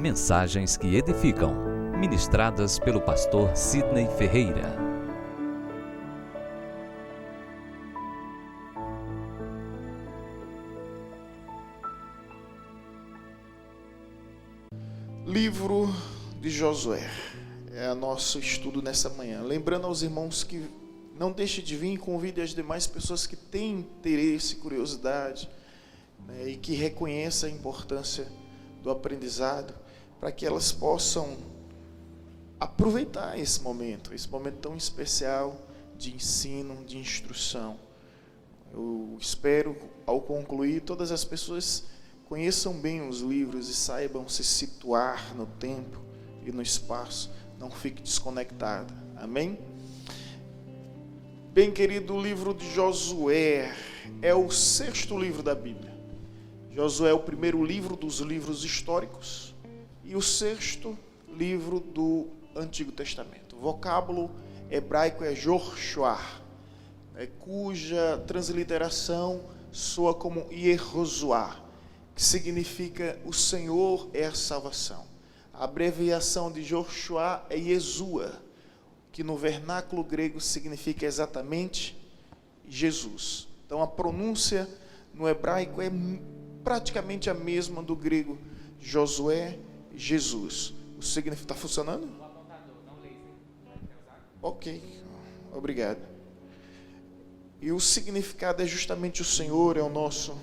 Mensagens que edificam, ministradas pelo pastor Sidney Ferreira. Livro de Josué é o nosso estudo nessa manhã. Lembrando aos irmãos que não deixe de vir e convide as demais pessoas que têm interesse e curiosidade, e que reconheçam a importância do aprendizado, para que elas possam aproveitar esse momento tão especial de ensino, de instrução. Eu espero, ao concluir, todas as pessoas conheçam bem os livros e saibam se situar no tempo e no espaço, não fique desconectada. Amém? Bem, querido, o livro de Josué é o 6º livro da Bíblia. Josué é o primeiro livro dos livros históricos e o 6º livro do Antigo Testamento. O vocábulo hebraico é Joshua, cuja transliteração soa como Yehoshua, que significa o Senhor é a salvação. A abreviação de Joshua é Yeshua, que no vernáculo grego significa exatamente Jesus. Então a pronúncia no hebraico é praticamente a mesma do grego Josué, Jesus. O significado está funcionando? O apontador, não laser. Ok, obrigado. E o significado é justamente o Senhor é o nosso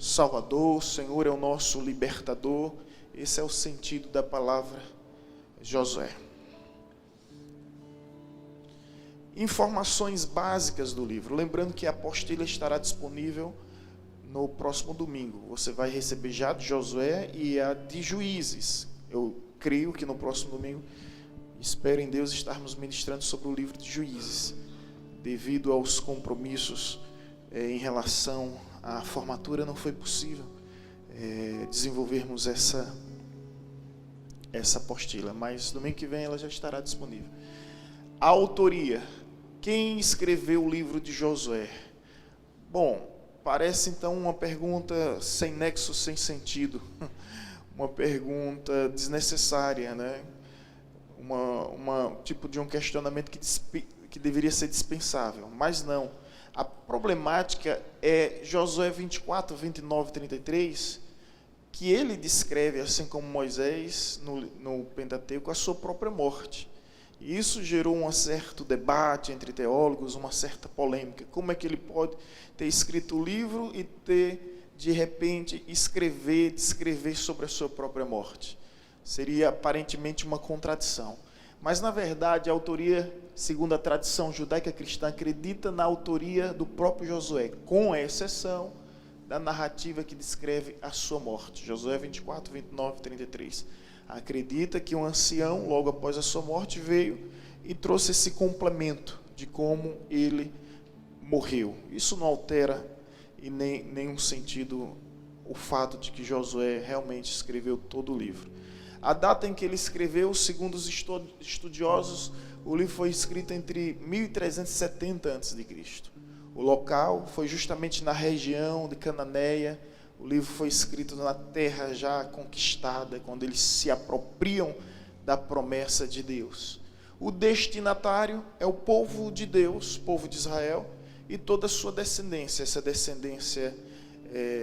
Salvador, o Senhor é o nosso libertador. Esse é o sentido da palavra Josué. Informações básicas do livro. Lembrando que a apostila estará disponível no próximo domingo. Você vai receber já de Josué e a de Juízes. Eu creio que no próximo domingo, espero em Deus estarmos ministrando sobre o livro de Juízes, devido aos compromissos em relação à formatura, não foi possível desenvolvermos essa apostila, mas domingo que vem ela já estará disponível. A autoria. Quem escreveu o livro de Josué? Bom, parece então uma pergunta sem nexo, sem sentido, uma pergunta desnecessária, né? Uma tipo de um questionamento que deveria ser dispensável, mas não. A problemática é Josué 24, 29 e 33, que ele descreve, assim como Moisés no Pentateuco, a sua própria morte. E isso gerou um certo debate entre teólogos, uma certa polêmica. Como é que ele pode ter escrito o livro e ter, de repente, descrever sobre a sua própria morte? Seria aparentemente uma contradição. Mas, na verdade, a autoria, segundo a tradição judaica cristã, acredita na autoria do próprio Josué, com exceção da narrativa que descreve a sua morte. Josué 24, 29 e 33. Acredita que um ancião, logo após a sua morte, veio e trouxe esse complemento de como ele morreu. Isso não altera em nenhum sentido o fato de que Josué realmente escreveu todo o livro. A data em que ele escreveu, segundo os estudiosos, o livro foi escrito entre 1370 a.C. O local foi justamente na região de Cananéia. O livro foi escrito na terra já conquistada, quando eles se apropriam da promessa de Deus. O destinatário é o povo de Deus, povo de Israel, e toda a sua descendência, essa descendência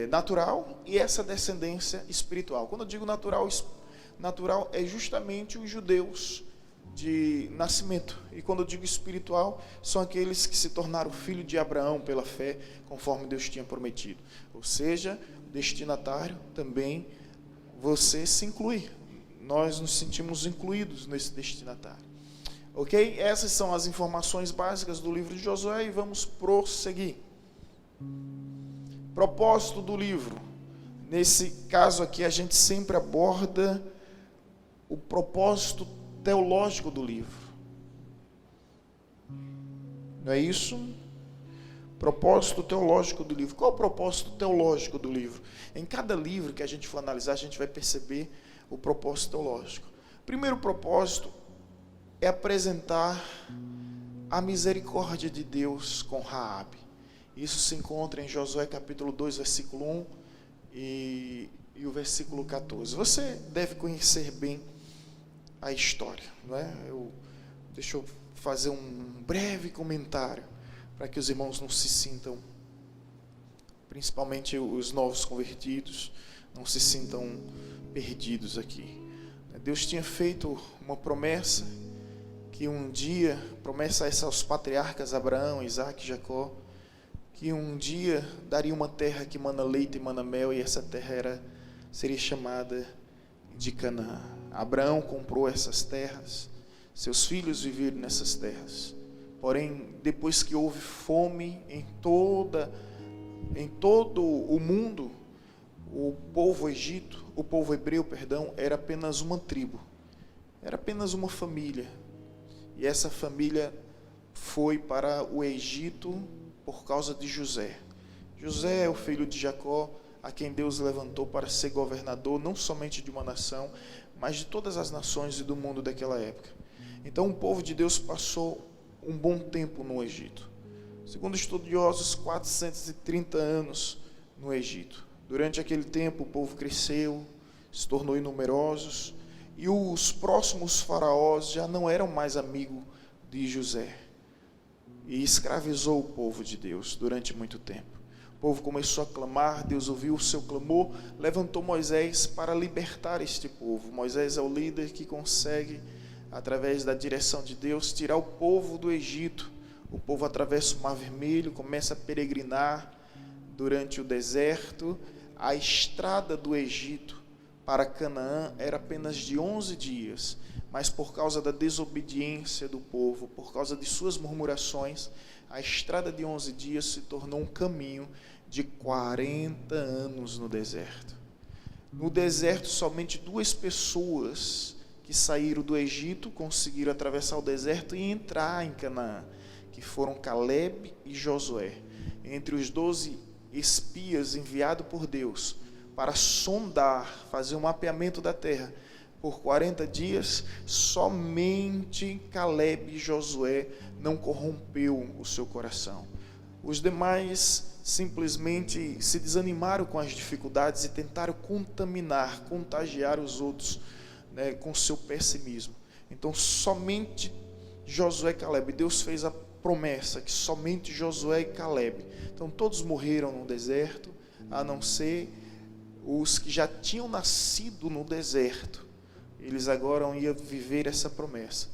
natural e essa descendência espiritual. Quando eu digo natural é justamente os judeus de nascimento. E quando eu digo espiritual, são aqueles que se tornaram filhos de Abraão pela fé, conforme Deus tinha prometido. Ou seja, destinatário também você se inclui. Nós nos sentimos incluídos nesse destinatário. Ok? Essas são as informações básicas do livro de Josué e vamos prosseguir. Propósito do livro. Nesse caso aqui a gente sempre aborda o propósito teológico do livro. Não é isso? Propósito teológico do livro. Qual é o propósito teológico do livro? Em cada livro que a gente for analisar, a gente vai perceber o propósito teológico. Primeiro propósito é apresentar a misericórdia de Deus com Raabe. Isso se encontra em Josué capítulo 2, versículo 1 e e o versículo 14. Você deve conhecer bem a história, não é? Deixa eu fazer um breve comentário para que os irmãos não se sintam, principalmente os novos convertidos, não se sintam perdidos aqui. Deus tinha feito uma promessa, que um dia, promessa essa aos patriarcas Abraão, Isaque e Jacó, que um dia daria uma terra que mana leite e mana mel, e essa terra seria chamada de Canaã. Abraão comprou essas terras, seus filhos viveram nessas terras. Porém, depois que houve fome em todo o mundo, o povo hebreu, era apenas uma tribo, era apenas uma família. E essa família foi para o Egito por causa de José. José é o filho de Jacó, a quem Deus levantou para ser governador, não somente de uma nação, mas de todas as nações e do mundo daquela época. Então o povo de Deus passou um bom tempo no Egito. Segundo estudiosos, 430 anos no Egito. Durante aquele tempo o povo cresceu, se tornou numerosos, e os próximos faraós já não eram mais amigos de José, e escravizou o povo de Deus durante muito tempo. O povo começou a clamar, Deus ouviu o seu clamor, levantou Moisés para libertar este povo. Moisés é o líder que consegue, através da direção de Deus, tirar o povo do Egito. O povo atravessa o Mar Vermelho, começa a peregrinar durante o deserto. A estrada do Egito para Canaã era apenas de 11 dias, mas por causa da desobediência do povo, por causa de suas murmurações, a estrada de 11 dias se tornou um caminho de 40 anos no deserto. No deserto, somente 2 pessoas que saíram do Egito conseguiram atravessar o deserto e entrar em Canaã, que foram Caleb e Josué. Entre os 12 espias enviados por Deus para sondar, fazer um mapeamento da terra, por 40 dias, somente Caleb e Josué não corrompeu o seu coração. Os demais simplesmente se desanimaram com as dificuldades e tentaram contagiar os outros, né, com seu pessimismo. Então somente Josué e Caleb, Deus fez a promessa que somente Josué e Caleb, então todos morreram no deserto, a não ser os que já tinham nascido no deserto. Eles agora iam viver essa promessa.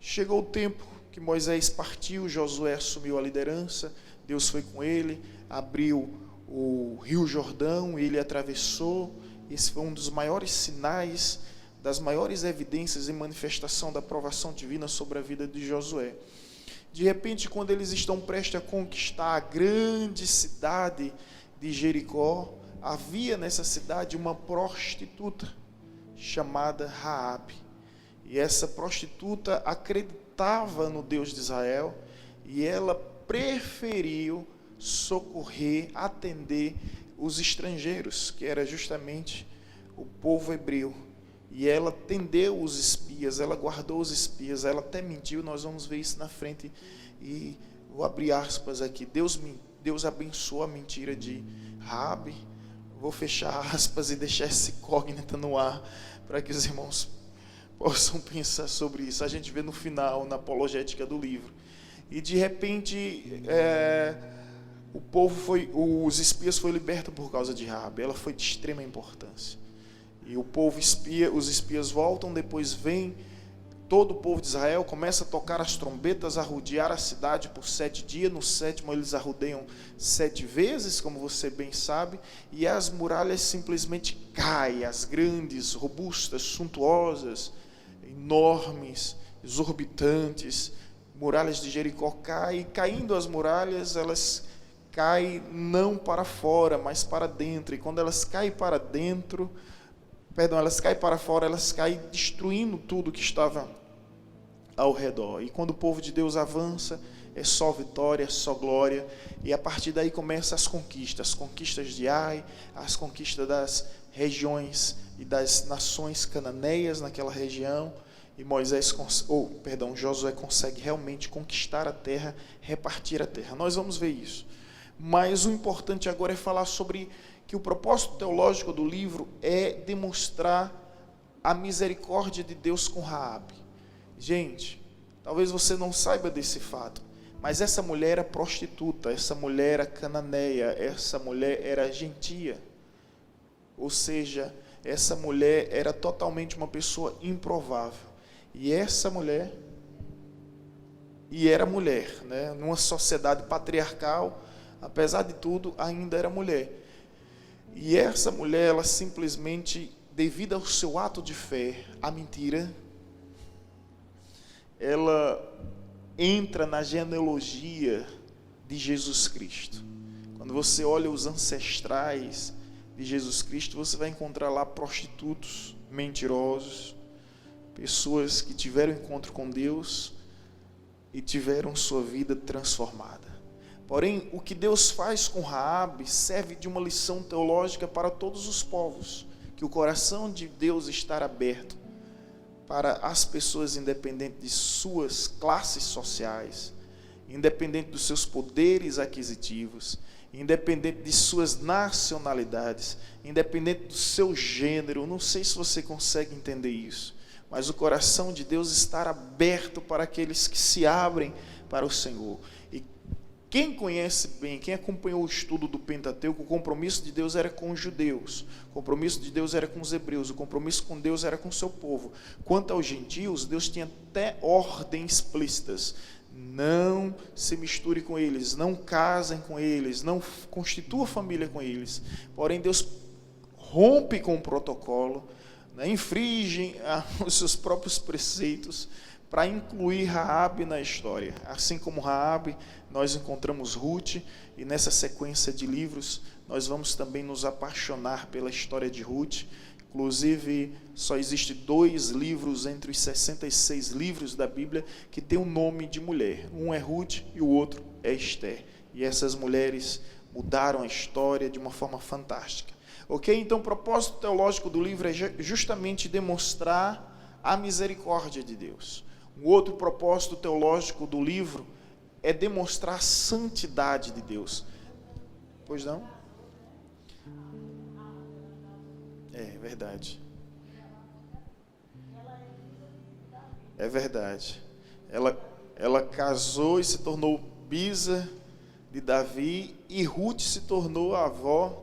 Chegou o tempo que Moisés partiu, Josué assumiu a liderança, Deus foi com ele, abriu o rio Jordão, ele atravessou. Esse foi um dos maiores sinais, das maiores evidências e manifestação da aprovação divina sobre a vida de Josué. De repente, quando eles estão prestes a conquistar a grande cidade de Jericó, havia nessa cidade uma prostituta chamada Raabe. E essa prostituta acreditava no Deus de Israel e ela preferiu socorrer, atender os estrangeiros, que era justamente o povo hebreu. E ela atendeu os espias, ela guardou os espias, ela até mentiu, nós vamos ver isso na frente. E vou abrir aspas aqui, Deus abençoou a mentira de Raabe. Vou fechar aspas e deixar essa incógnita no ar, para que os irmãos possam pensar sobre isso. A gente vê no final, na apologética do livro. E de repente, os espias foram libertos por causa de Raabe. Ela foi de extrema importância. E os espias voltam, depois vem todo o povo de Israel, começa a tocar as trombetas, a rodear a cidade por 7 dias. No 7º eles arrodeiam 7 vezes, como você bem sabe, e as muralhas simplesmente caem, as grandes, robustas, suntuosas, enormes, exorbitantes, muralhas de Jericó caem, e caindo as muralhas, elas caem não para fora, mas para dentro, e quando elas caem para fora, elas caem destruindo tudo que estava ao redor. E quando o povo de Deus avança, é só vitória, é só glória. E a partir daí começam as conquistas de Ai, as conquistas das regiões e das nações cananeias naquela região. E Josué consegue realmente conquistar a terra, repartir a terra. Nós vamos ver isso. Mas o importante agora é falar sobre que o propósito teológico do livro é demonstrar a misericórdia de Deus com Raabe. Gente, talvez você não saiba desse fato, mas essa mulher era prostituta, essa mulher era cananeia, essa mulher era gentia. Ou seja, essa mulher era totalmente uma pessoa improvável. E essa mulher, e era mulher, né? Numa sociedade patriarcal, apesar de tudo, ainda era mulher. E essa mulher, ela simplesmente, devido ao seu ato de fé, a mentira, ela entra na genealogia de Jesus Cristo. Quando você olha os ancestrais de Jesus Cristo, você vai encontrar lá prostitutos, mentirosos, pessoas que tiveram encontro com Deus e tiveram sua vida transformada. Porém, o que Deus faz com Raabe serve de uma lição teológica para todos os povos, que o coração de Deus está aberto para as pessoas, independente de suas classes sociais, independente dos seus poderes aquisitivos, independente de suas nacionalidades, independente do seu gênero. Não sei se você consegue entender isso, mas o coração de Deus está aberto para aqueles que se abrem para o Senhor. E quem conhece bem, quem acompanhou o estudo do Pentateuco, o compromisso de Deus era com os judeus, o compromisso de Deus era com os hebreus, o compromisso com Deus era com o seu povo. Quanto aos gentios, Deus tinha até ordens explícitas: não se misture com eles, não casem com eles, não constitua família com eles. Porém, Deus rompe com o protocolo, né, infringe os seus próprios preceitos para incluir Raabe na história. Assim como Raabe, nós encontramos Ruth, e nessa sequência de livros nós vamos também nos apaixonar pela história de Ruth. Inclusive, só existe 2 livros entre os 66 livros da Bíblia que tem o nome de mulher. Um é Ruth e o outro é Esther. E essas mulheres mudaram a história de uma forma fantástica. Ok? Então, o propósito teológico do livro é justamente demonstrar a misericórdia de Deus. Um outro propósito teológico do livro é demonstrar a santidade de Deus. Pois não? É verdade. É verdade. Ela casou e se tornou bisa de Davi, e Ruth se tornou a avó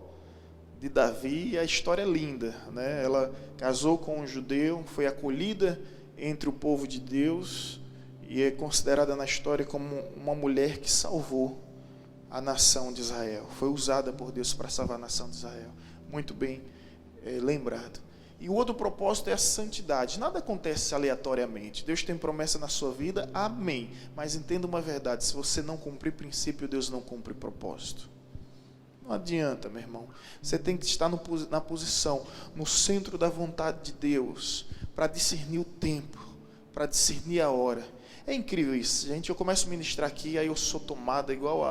de Davi, e a história é linda, né? Ela casou com um judeu, foi acolhida entre o povo de Deus e é considerada na história como uma mulher que salvou a nação de Israel. Foi usada por Deus para salvar a nação de Israel. Muito bem lembrado. E o outro propósito é a santidade. Nada acontece aleatoriamente. Deus tem promessa na sua vida, amém. Mas entenda uma verdade: se você não cumprir princípio, Deus não cumpre propósito. Não adianta, meu irmão. Você tem que estar na posição, no centro da vontade de Deus, para discernir o tempo, para discernir a hora. É incrível isso, gente. Eu começo a ministrar aqui, aí eu sou tomada igual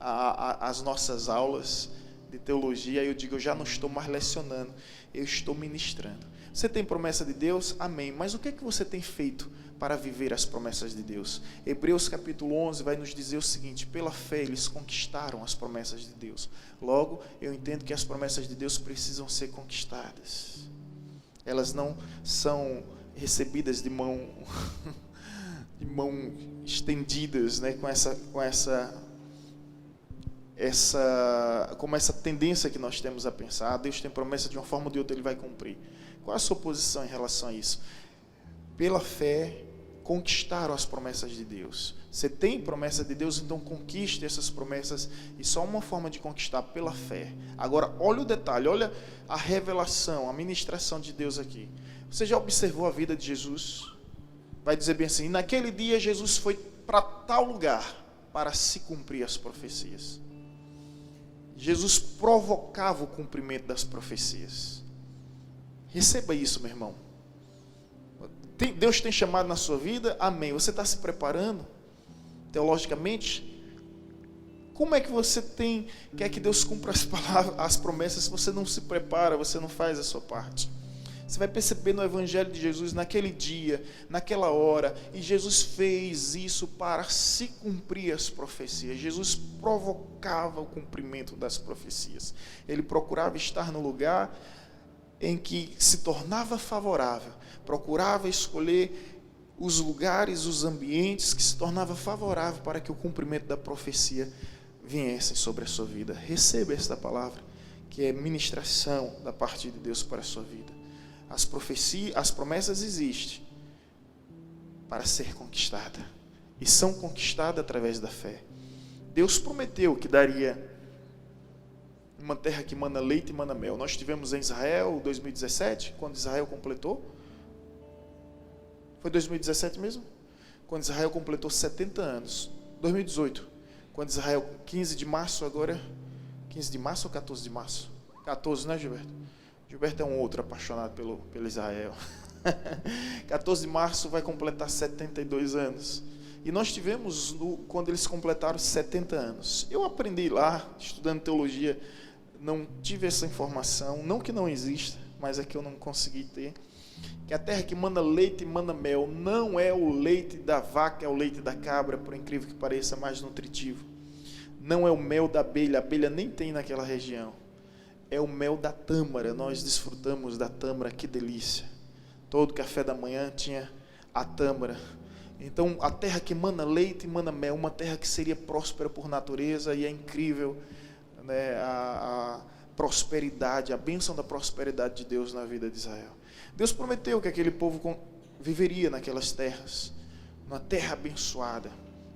as nossas aulas de teologia, aí eu digo: eu já não estou mais lecionando, eu estou ministrando. Você tem promessa de Deus? Amém. Mas o que é que você tem feito para viver as promessas de Deus? Hebreus capítulo 11 vai nos dizer o seguinte: pela fé eles conquistaram as promessas de Deus. Logo, eu entendo que as promessas de Deus precisam ser conquistadas. Elas não são recebidas de mão estendidas, né, como essa tendência que nós temos a pensar: Deus tem promessa, de uma forma ou de outra Ele vai cumprir. Qual a sua posição em relação a isso? Pela fé, conquistaram as promessas de Deus. Você tem promessa de Deus, então conquiste essas promessas, e só uma forma de conquistar: pela fé. Agora, olha o detalhe, olha a revelação, a ministração de Deus aqui. Você já observou a vida de Jesus? Vai dizer bem assim: naquele dia Jesus foi para tal lugar para se cumprir as profecias. Jesus provocava o cumprimento das profecias. Receba isso, meu irmão. Deus tem chamado na sua vida, amém. Você está se preparando teologicamente? Como é que você quer que Deus cumpra as promessas se você não se prepara, você não faz a sua parte? Você vai perceber no Evangelho de Jesus, naquele dia, naquela hora, e Jesus fez isso para se cumprir as profecias. Jesus provocava o cumprimento das profecias. Ele procurava estar no lugar em que se tornava favorável, procurava escolher os lugares, os ambientes que se tornava favorável para que o cumprimento da profecia viesse sobre a sua vida. Receba esta palavra, que é ministração da parte de Deus para a sua vida. As profecias, as promessas existem para ser conquistada e são conquistadas através da fé. Deus prometeu que daria uma terra que mana leite e mana mel. Nós tivemos em Israel 2017, quando Israel completou. Foi 2017 mesmo? Quando Israel completou 70 anos. 2018, quando Israel, 15 de março agora, 15 de março ou 14 de março? 14, né, Gilberto? Gilberto é um outro apaixonado pelo Israel. 14 de março vai completar 72 anos. E nós tivemos, quando eles completaram 70 anos. Eu aprendi lá, estudando teologia, não tive essa informação, não que não exista, mas é que eu não consegui ter, que a terra que manda leite e manda mel não é o leite da vaca, é o leite da cabra, por incrível que pareça, mais nutritivo. Não é o mel da abelha, a abelha nem tem naquela região. É o mel da tâmara, nós desfrutamos da tâmara, que delícia. Todo café da manhã tinha a tâmara. Então, a terra que mana leite e mana mel, uma terra que seria próspera por natureza, e é incrível, né, a prosperidade, a bênção da prosperidade de Deus na vida de Israel. Deus prometeu que aquele povo viveria naquelas terras, uma terra abençoada.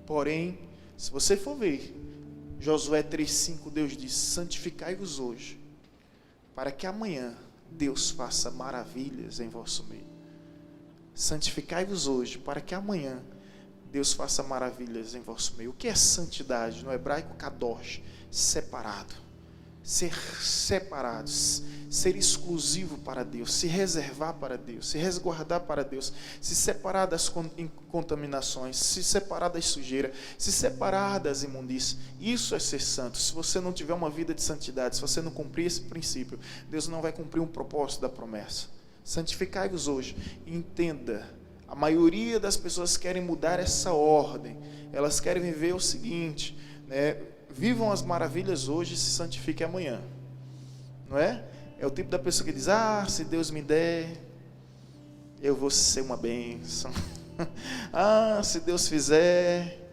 Porém, se você for ver, Josué 3,5, Deus diz: santificai-vos hoje, para que amanhã Deus faça maravilhas em vosso meio. Santificai-vos hoje, para que amanhã Deus faça maravilhas em vosso meio. O que é santidade? No hebraico, kadosh, separado. Ser separados, ser exclusivo para Deus, se reservar para Deus, se resguardar para Deus, se separar das contaminações, se separar das sujeiras, se separar das imundícias. Isso é ser santo. Se você não tiver uma vida de santidade, se você não cumprir esse princípio, Deus não vai cumprir um propósito da promessa. Santificai-vos hoje. Entenda, a maioria das pessoas querem mudar essa ordem. Elas querem viver o seguinte, né? Vivam as maravilhas hoje e se santifiquem amanhã. Não é? É o tipo da pessoa que diz: ah, se Deus me der, eu vou ser uma bênção. Ah, se Deus fizer,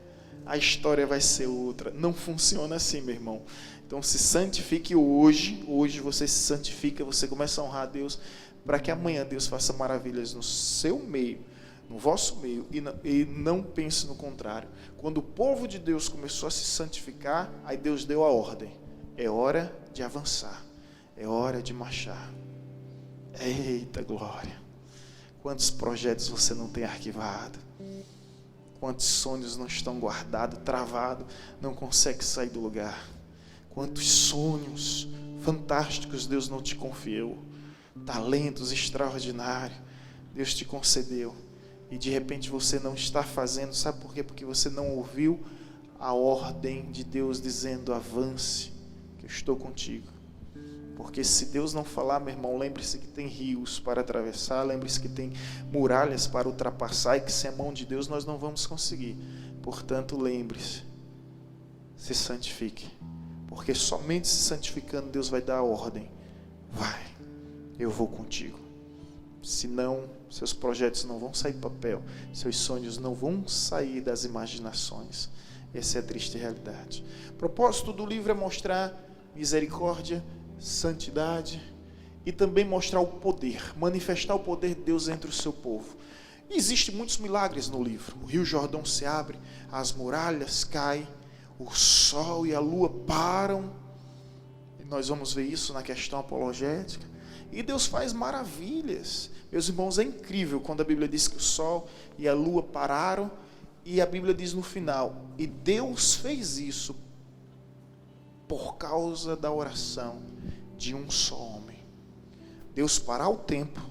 a história vai ser outra. Não funciona assim, meu irmão. Então se santifique hoje. Hoje você se santifica, você começa a honrar a Deus, para que amanhã Deus faça maravilhas no seu meio, no vosso meio, e não pense no contrário. Quando o povo de Deus começou a se santificar, aí Deus deu a ordem: é hora de avançar, é hora de marchar. Eita glória! Quantos projetos você não tem arquivado? Quantos sonhos não estão guardados, travados, não consegue sair do lugar? Quantos sonhos fantásticos Deus não te confiou? Talentos extraordinários Deus te concedeu, e de repente você não está fazendo. Sabe por quê? Porque você não ouviu a ordem de Deus dizendo: avance, que eu estou contigo. Porque se Deus não falar, meu irmão, lembre-se que tem rios para atravessar, lembre-se que tem muralhas para ultrapassar, e que sem a mão de Deus nós não vamos conseguir. Portanto, lembre-se, se santifique, porque somente se santificando Deus vai dar a ordem: vai, eu vou contigo. Senão, seus projetos não vão sair do papel, seus sonhos não vão sair das imaginações. Essa é a triste realidade. O propósito do livro é mostrar misericórdia, santidade, e também mostrar o poder, manifestar o poder de Deus entre o seu povo. E existem muitos milagres no livro. O Rio Jordão se abre, as muralhas caem, o sol e a lua param, e nós vamos ver isso na questão apologética. E Deus faz maravilhas. Meus irmãos, é incrível quando a Bíblia diz que o sol e a lua pararam, e a Bíblia diz no final: e Deus fez isso por causa da oração de um só homem. Deus parar o tempo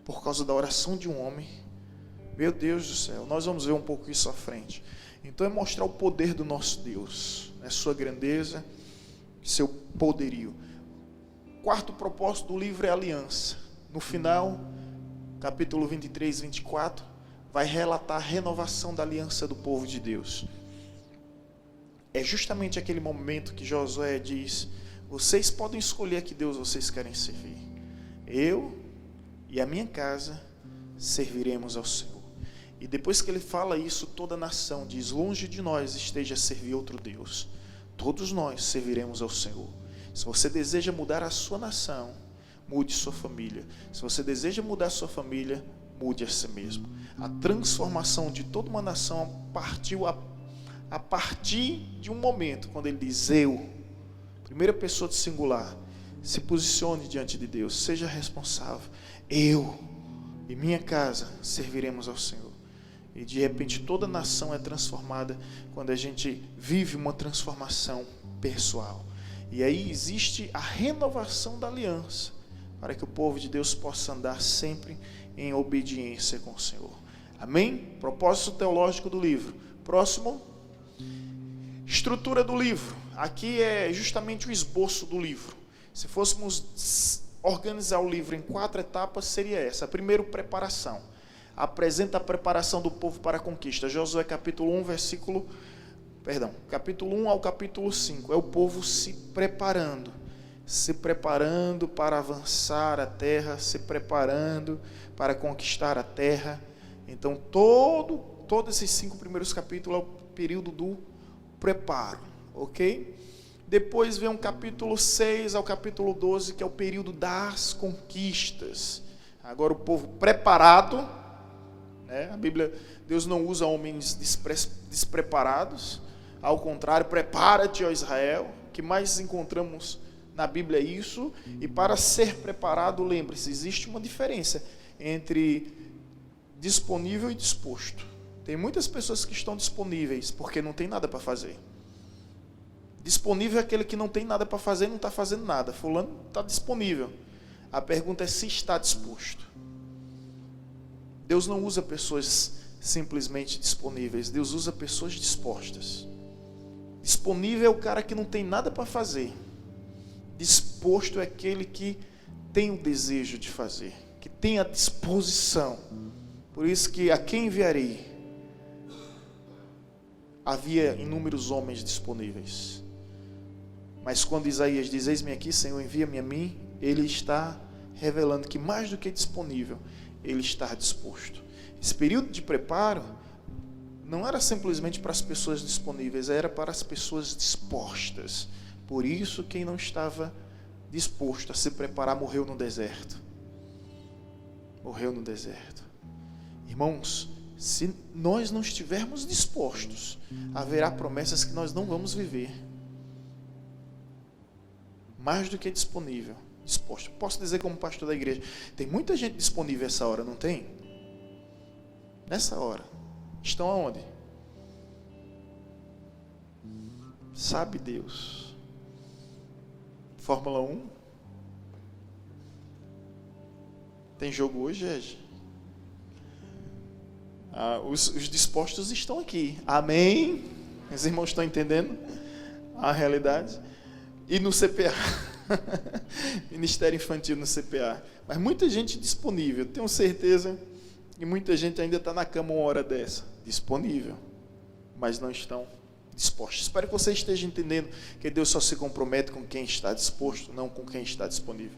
por causa da oração de um homem. Meu Deus do céu, nós vamos ver um pouco isso à frente. Então é mostrar o poder do nosso Deus, a sua grandeza, seu poderio. quarto propósito do livro é aliança. No final, capítulo 23 e 24, vai relatar a renovação da aliança do povo de Deus. É justamente aquele momento que Josué diz: vocês podem escolher a que Deus vocês querem servir. Eu e a minha casa serviremos ao Senhor. E depois que ele fala isso, toda a nação diz: longe de nós esteja a servir outro Deus. Todos nós serviremos ao Senhor. Se você deseja mudar a sua nação, mude sua família. Se você deseja mudar a sua família, mude a si mesmo. A transformação de toda uma nação partiu a partir de um momento, quando ele diz: eu, primeira pessoa de singular, se posicione diante de Deus, seja responsável. Eu e minha casa serviremos ao Senhor. E de repente toda a nação é transformada quando a gente vive uma transformação pessoal. E aí existe a renovação da aliança, para que o povo de Deus possa andar sempre em obediência com o Senhor. Amém? Propósito teológico do livro. Próximo. Estrutura do livro. Aqui é justamente o esboço do livro. Se fôssemos organizar o livro em 4 etapas, seria essa. Primeiro, preparação. Apresenta a preparação do povo para a conquista. Josué capítulo 1, capítulo 1 ao capítulo 5. É o povo se preparando para avançar a terra, se preparando para conquistar a terra. Então, todos esses 5 primeiros capítulos é o período do preparo, ok? Depois vem um capítulo 6 ao capítulo 12, que é o período das conquistas. Agora o povo preparado, né? A Bíblia, Deus não usa homens despreparados, ao contrário, prepara-te, ó Israel. O que mais encontramos na Bíblia é isso. E para ser preparado, lembre-se, existe uma diferença entre disponível e disposto. Tem muitas pessoas que estão disponíveis porque não tem nada para fazer. Disponível é aquele que não tem nada para fazer e não está fazendo nada. Fulano está disponível. A pergunta é se está disposto. Deus não usa pessoas simplesmente disponíveis. Deus usa pessoas dispostas. Disponível é o cara que não tem nada para fazer. Disposto é aquele que tem o desejo de fazer, que tem a disposição. Por isso que a quem enviarei? Havia inúmeros homens disponíveis. Mas quando Isaías diz: eis-me aqui, Senhor, envia-me a mim, ele está revelando que mais do que disponível, ele está disposto. Esse período de preparo não era simplesmente para as pessoas disponíveis, era para as pessoas dispostas. Por isso, quem não estava disposto a se preparar morreu no deserto. Morreu no deserto. Irmãos, se nós não estivermos dispostos, haverá promessas que nós não vamos viver. Mais do que disponível, disposto. Posso dizer como pastor da igreja, tem muita gente disponível essa hora, não tem? Nessa hora. Estão aonde? Sabe Deus. Fórmula 1. Tem jogo hoje, Ege? Os dispostos estão aqui. Amém? Os irmãos estão entendendo a realidade? E no CPA. Ministério Infantil no CPA. Mas muita gente disponível. Tenho certeza que muita gente ainda está na cama uma hora dessa. Disponível. Mas não estão dispostos. Espero que você esteja entendendo que Deus só se compromete com quem está disposto, não com quem está disponível.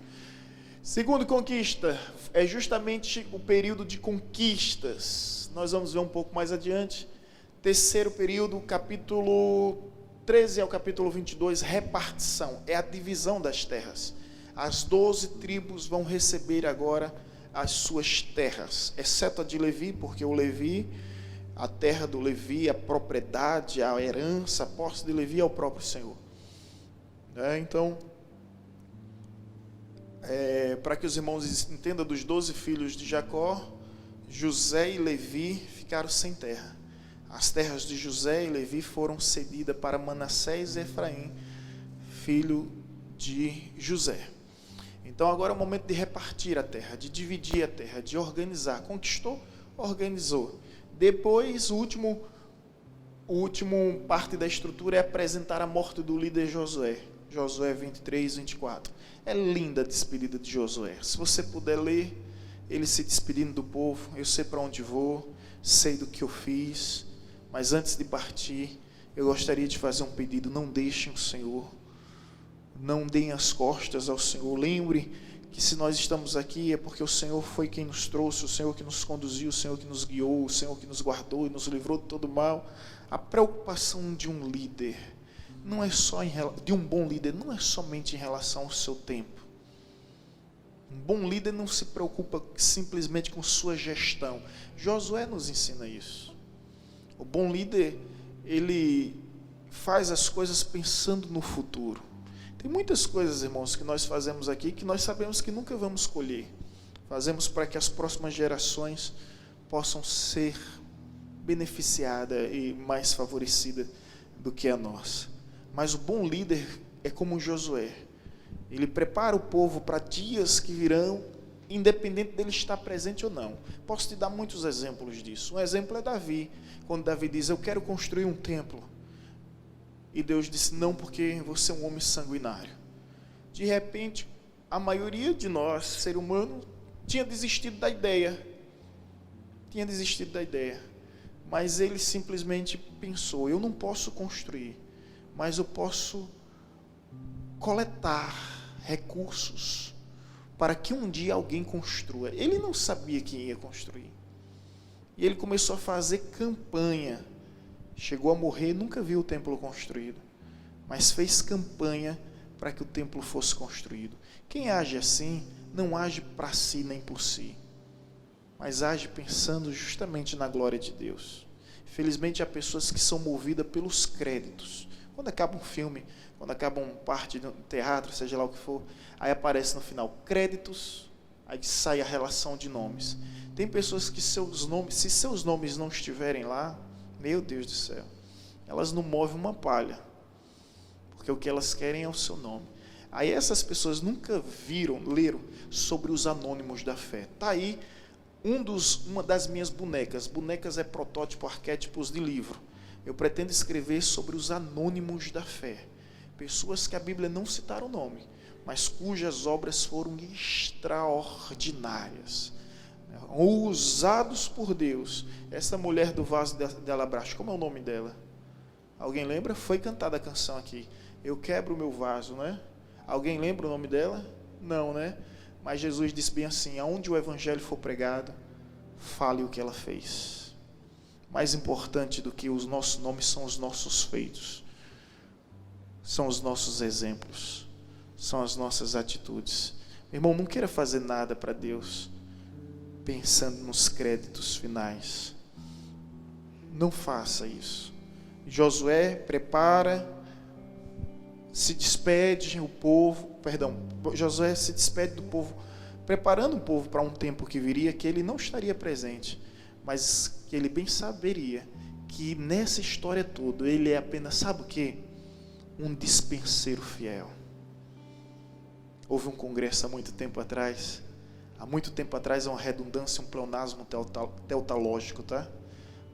Segundo conquista, é justamente o período de conquistas. Nós vamos ver um pouco mais adiante. Terceiro período, capítulo 13 ao capítulo 22, repartição. É a divisão das terras. As 12 tribos vão receber agora as suas terras, exceto a de Levi, porque o Levi, a terra do Levi, a propriedade, a herança, a posse de Levi é o próprio Senhor. Então, para que os irmãos entendam, dos 12 filhos de Jacó, José e Levi ficaram sem terra. As terras de José e Levi foram cedidas para Manassés e Efraim, filho de José. Então agora é o momento de repartir a terra, de dividir a terra, de organizar. Conquistou? Organizou. Depois, o último parte da estrutura é apresentar a morte do líder Josué. Josué 23, 24. É linda a despedida de Josué. Se você puder ler, ele se despedindo do povo. Eu sei para onde vou, sei do que eu fiz, mas antes de partir, eu gostaria de fazer um pedido. Não deixem o Senhor, não deem as costas ao Senhor. Lembre que se nós estamos aqui é porque o Senhor foi quem nos trouxe, o Senhor que nos conduziu, o Senhor que nos guiou, o Senhor que nos guardou e nos livrou de todo mal. A preocupação de um líder não é só de um bom líder, não é somente em relação ao seu tempo. Um bom líder não se preocupa simplesmente com sua gestão. Josué nos ensina isso. O bom líder, ele faz as coisas pensando no futuro. Tem muitas coisas, irmãos, que nós fazemos aqui que nós sabemos que nunca vamos colher. Fazemos para que as próximas gerações possam ser beneficiadas e mais favorecidas do que a nossa. Mas o bom líder é como Josué. Ele prepara o povo para dias que virão, independente dele estar presente ou não. Posso te dar muitos exemplos disso. Um exemplo é Davi. Quando Davi diz, eu quero construir um templo. E Deus disse, não, porque você é um homem sanguinário. De repente, a maioria de nós, ser humano, tinha desistido da ideia. Mas ele simplesmente pensou, eu não posso construir, mas eu posso coletar recursos para que um dia alguém construa. Ele não sabia quem ia construir. E ele começou a fazer campanha. Chegou a morrer, nunca viu o templo construído, mas fez campanha para que o templo fosse construído. Quem age assim, não age para si nem por si, mas age pensando justamente na glória de Deus. Felizmente há pessoas que são movidas pelos créditos. Quando acaba um filme, quando acaba uma parte do teatro, seja lá o que for, aí aparece no final créditos, aí sai a relação de nomes. Tem pessoas que se seus nomes não estiverem lá, meu Deus do céu, elas não movem uma palha, porque o que elas querem é o seu nome. Aí essas pessoas nunca leram sobre os anônimos da fé. Está aí uma das minhas bonecas. Bonecas é protótipo, arquétipos de livro. Eu pretendo escrever sobre os anônimos da fé. Pessoas que a Bíblia não citaram o nome, mas cujas obras foram extraordinárias. Usados por Deus. Essa mulher do vaso de alabastro, como é o nome dela? Alguém lembra? Foi cantada a canção aqui. Eu quebro o meu vaso, né? Alguém lembra o nome dela? Não, né? Mas Jesus disse bem assim, aonde o evangelho for pregado, fale o que ela fez. Mais importante do que os nossos nomes são os nossos feitos. São os nossos exemplos. São as nossas atitudes. Meu irmão, não queira fazer nada para Deus pensando nos créditos finais. Não faça isso. Josué prepara, se despede Josué se despede do povo, preparando o povo para um tempo que viria, que ele não estaria presente, mas que ele bem saberia que nessa história toda, ele é apenas, sabe o quê? Um dispenseiro fiel. Houve um congresso há muito tempo atrás, é uma redundância, um pleonasmo teutológico, tá?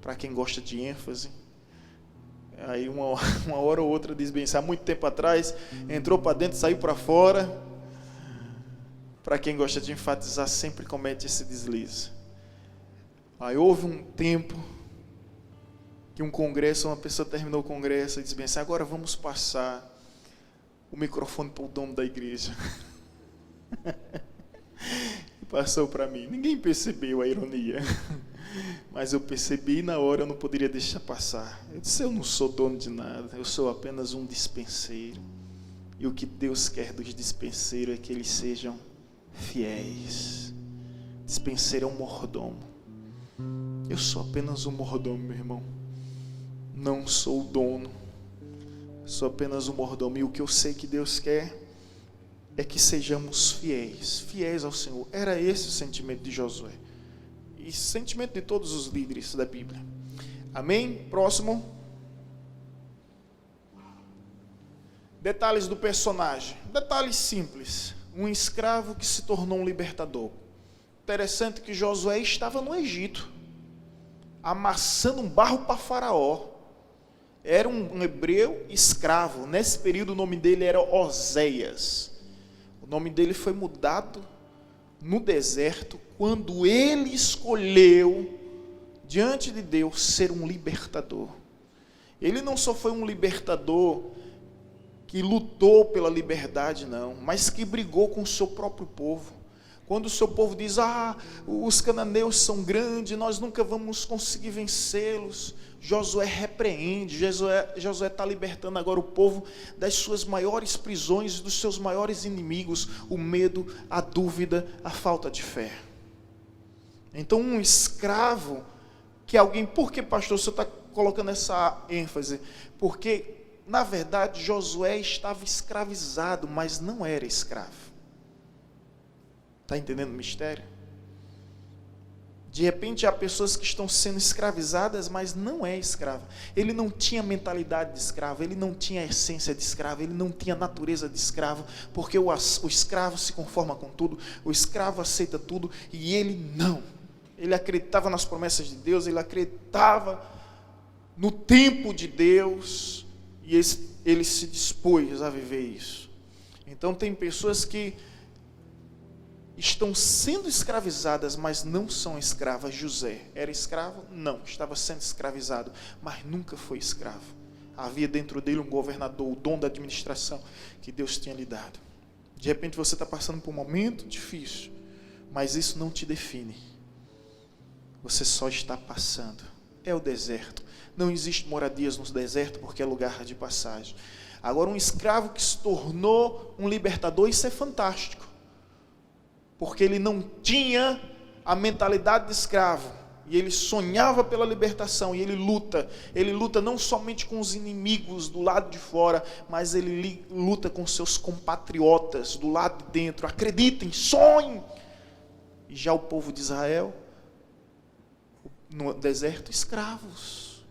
Para quem gosta de ênfase. Aí uma hora ou outra diz bem, há muito tempo atrás, entrou para dentro, saiu para fora. Para quem gosta de enfatizar, sempre comete esse deslize. Aí houve um tempo que uma pessoa terminou o congresso e disse bem assim, agora vamos passar o microfone para o dono da igreja. Passou para mim. Ninguém percebeu a ironia, mas eu percebi e na hora eu não poderia deixar passar. Eu disse, eu não sou dono de nada, eu sou apenas um dispenseiro. E o que Deus quer dos dispenseiros é que eles sejam fiéis. Dispenseiro é um mordomo. Eu sou apenas um mordomo, meu irmão. Não sou o dono. Sou apenas um mordomo. E o que eu sei que Deus quer é que sejamos fiéis ao Senhor. Era esse o sentimento de Josué. E sentimento de todos os líderes da Bíblia. Amém? Próximo. Detalhes do personagem. Detalhes simples. Um escravo que se tornou um libertador. Interessante que Josué estava no Egito, amassando um barro para Faraó. era um hebreu escravo. Nesse período o nome dele era Oséias. O nome dele foi mudado no deserto quando ele escolheu diante de Deus ser um libertador. Ele não só foi um libertador que lutou pela liberdade, não, mas que brigou com o seu próprio povo. Quando o seu povo diz, os cananeus são grandes, nós nunca vamos conseguir vencê-los, Josué repreende, Josué está libertando agora o povo das suas maiores prisões, dos seus maiores inimigos, o medo, a dúvida, a falta de fé. Então um escravo, que alguém, por que pastor, você está colocando essa ênfase? Porque, na verdade, Josué estava escravizado, mas não era escravo. Está entendendo o mistério? De repente há pessoas que estão sendo escravizadas, mas não é escravo. Ele não tinha mentalidade de escravo, ele não tinha essência de escravo, ele não tinha natureza de escravo, porque o escravo se conforma com tudo, o escravo aceita tudo, e ele não. Ele acreditava nas promessas de Deus, ele acreditava no tempo de Deus, e ele se dispôs a viver isso. Então tem pessoas que estão sendo escravizadas, mas não são escravas. José era escravo? Não, estava sendo escravizado, mas nunca foi escravo. Havia dentro dele um governador, o dom da administração que Deus tinha lhe dado. De repente você está passando por um momento difícil, mas isso não te define. Você só está passando. É o deserto. Não existe moradias no deserto porque é lugar de passagem. Agora, um escravo que se tornou um libertador, isso é fantástico. Porque ele não tinha a mentalidade de escravo, e ele sonhava pela libertação, e ele luta não somente com os inimigos do lado de fora, mas ele luta com seus compatriotas do lado de dentro. Acreditem, sonhem. E já o povo de Israel, no deserto, escravos.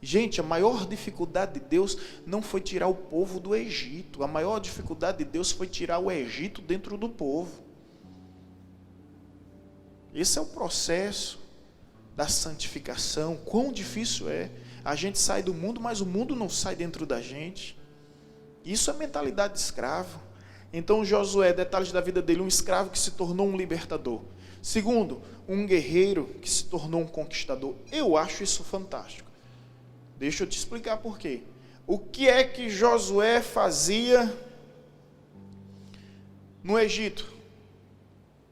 Gente, a maior dificuldade de Deus não foi tirar o povo do Egito. A maior dificuldade de Deus foi tirar o Egito dentro do povo. Esse é o processo da santificação. Quão difícil é. A gente sai do mundo, mas o mundo não sai dentro da gente. Isso é mentalidade de escravo. Então Josué, detalhes da vida dele, um escravo que se tornou um libertador. Segundo, um guerreiro que se tornou um conquistador. Eu acho isso fantástico. Deixa eu te explicar por quê. O que é que Josué fazia no Egito,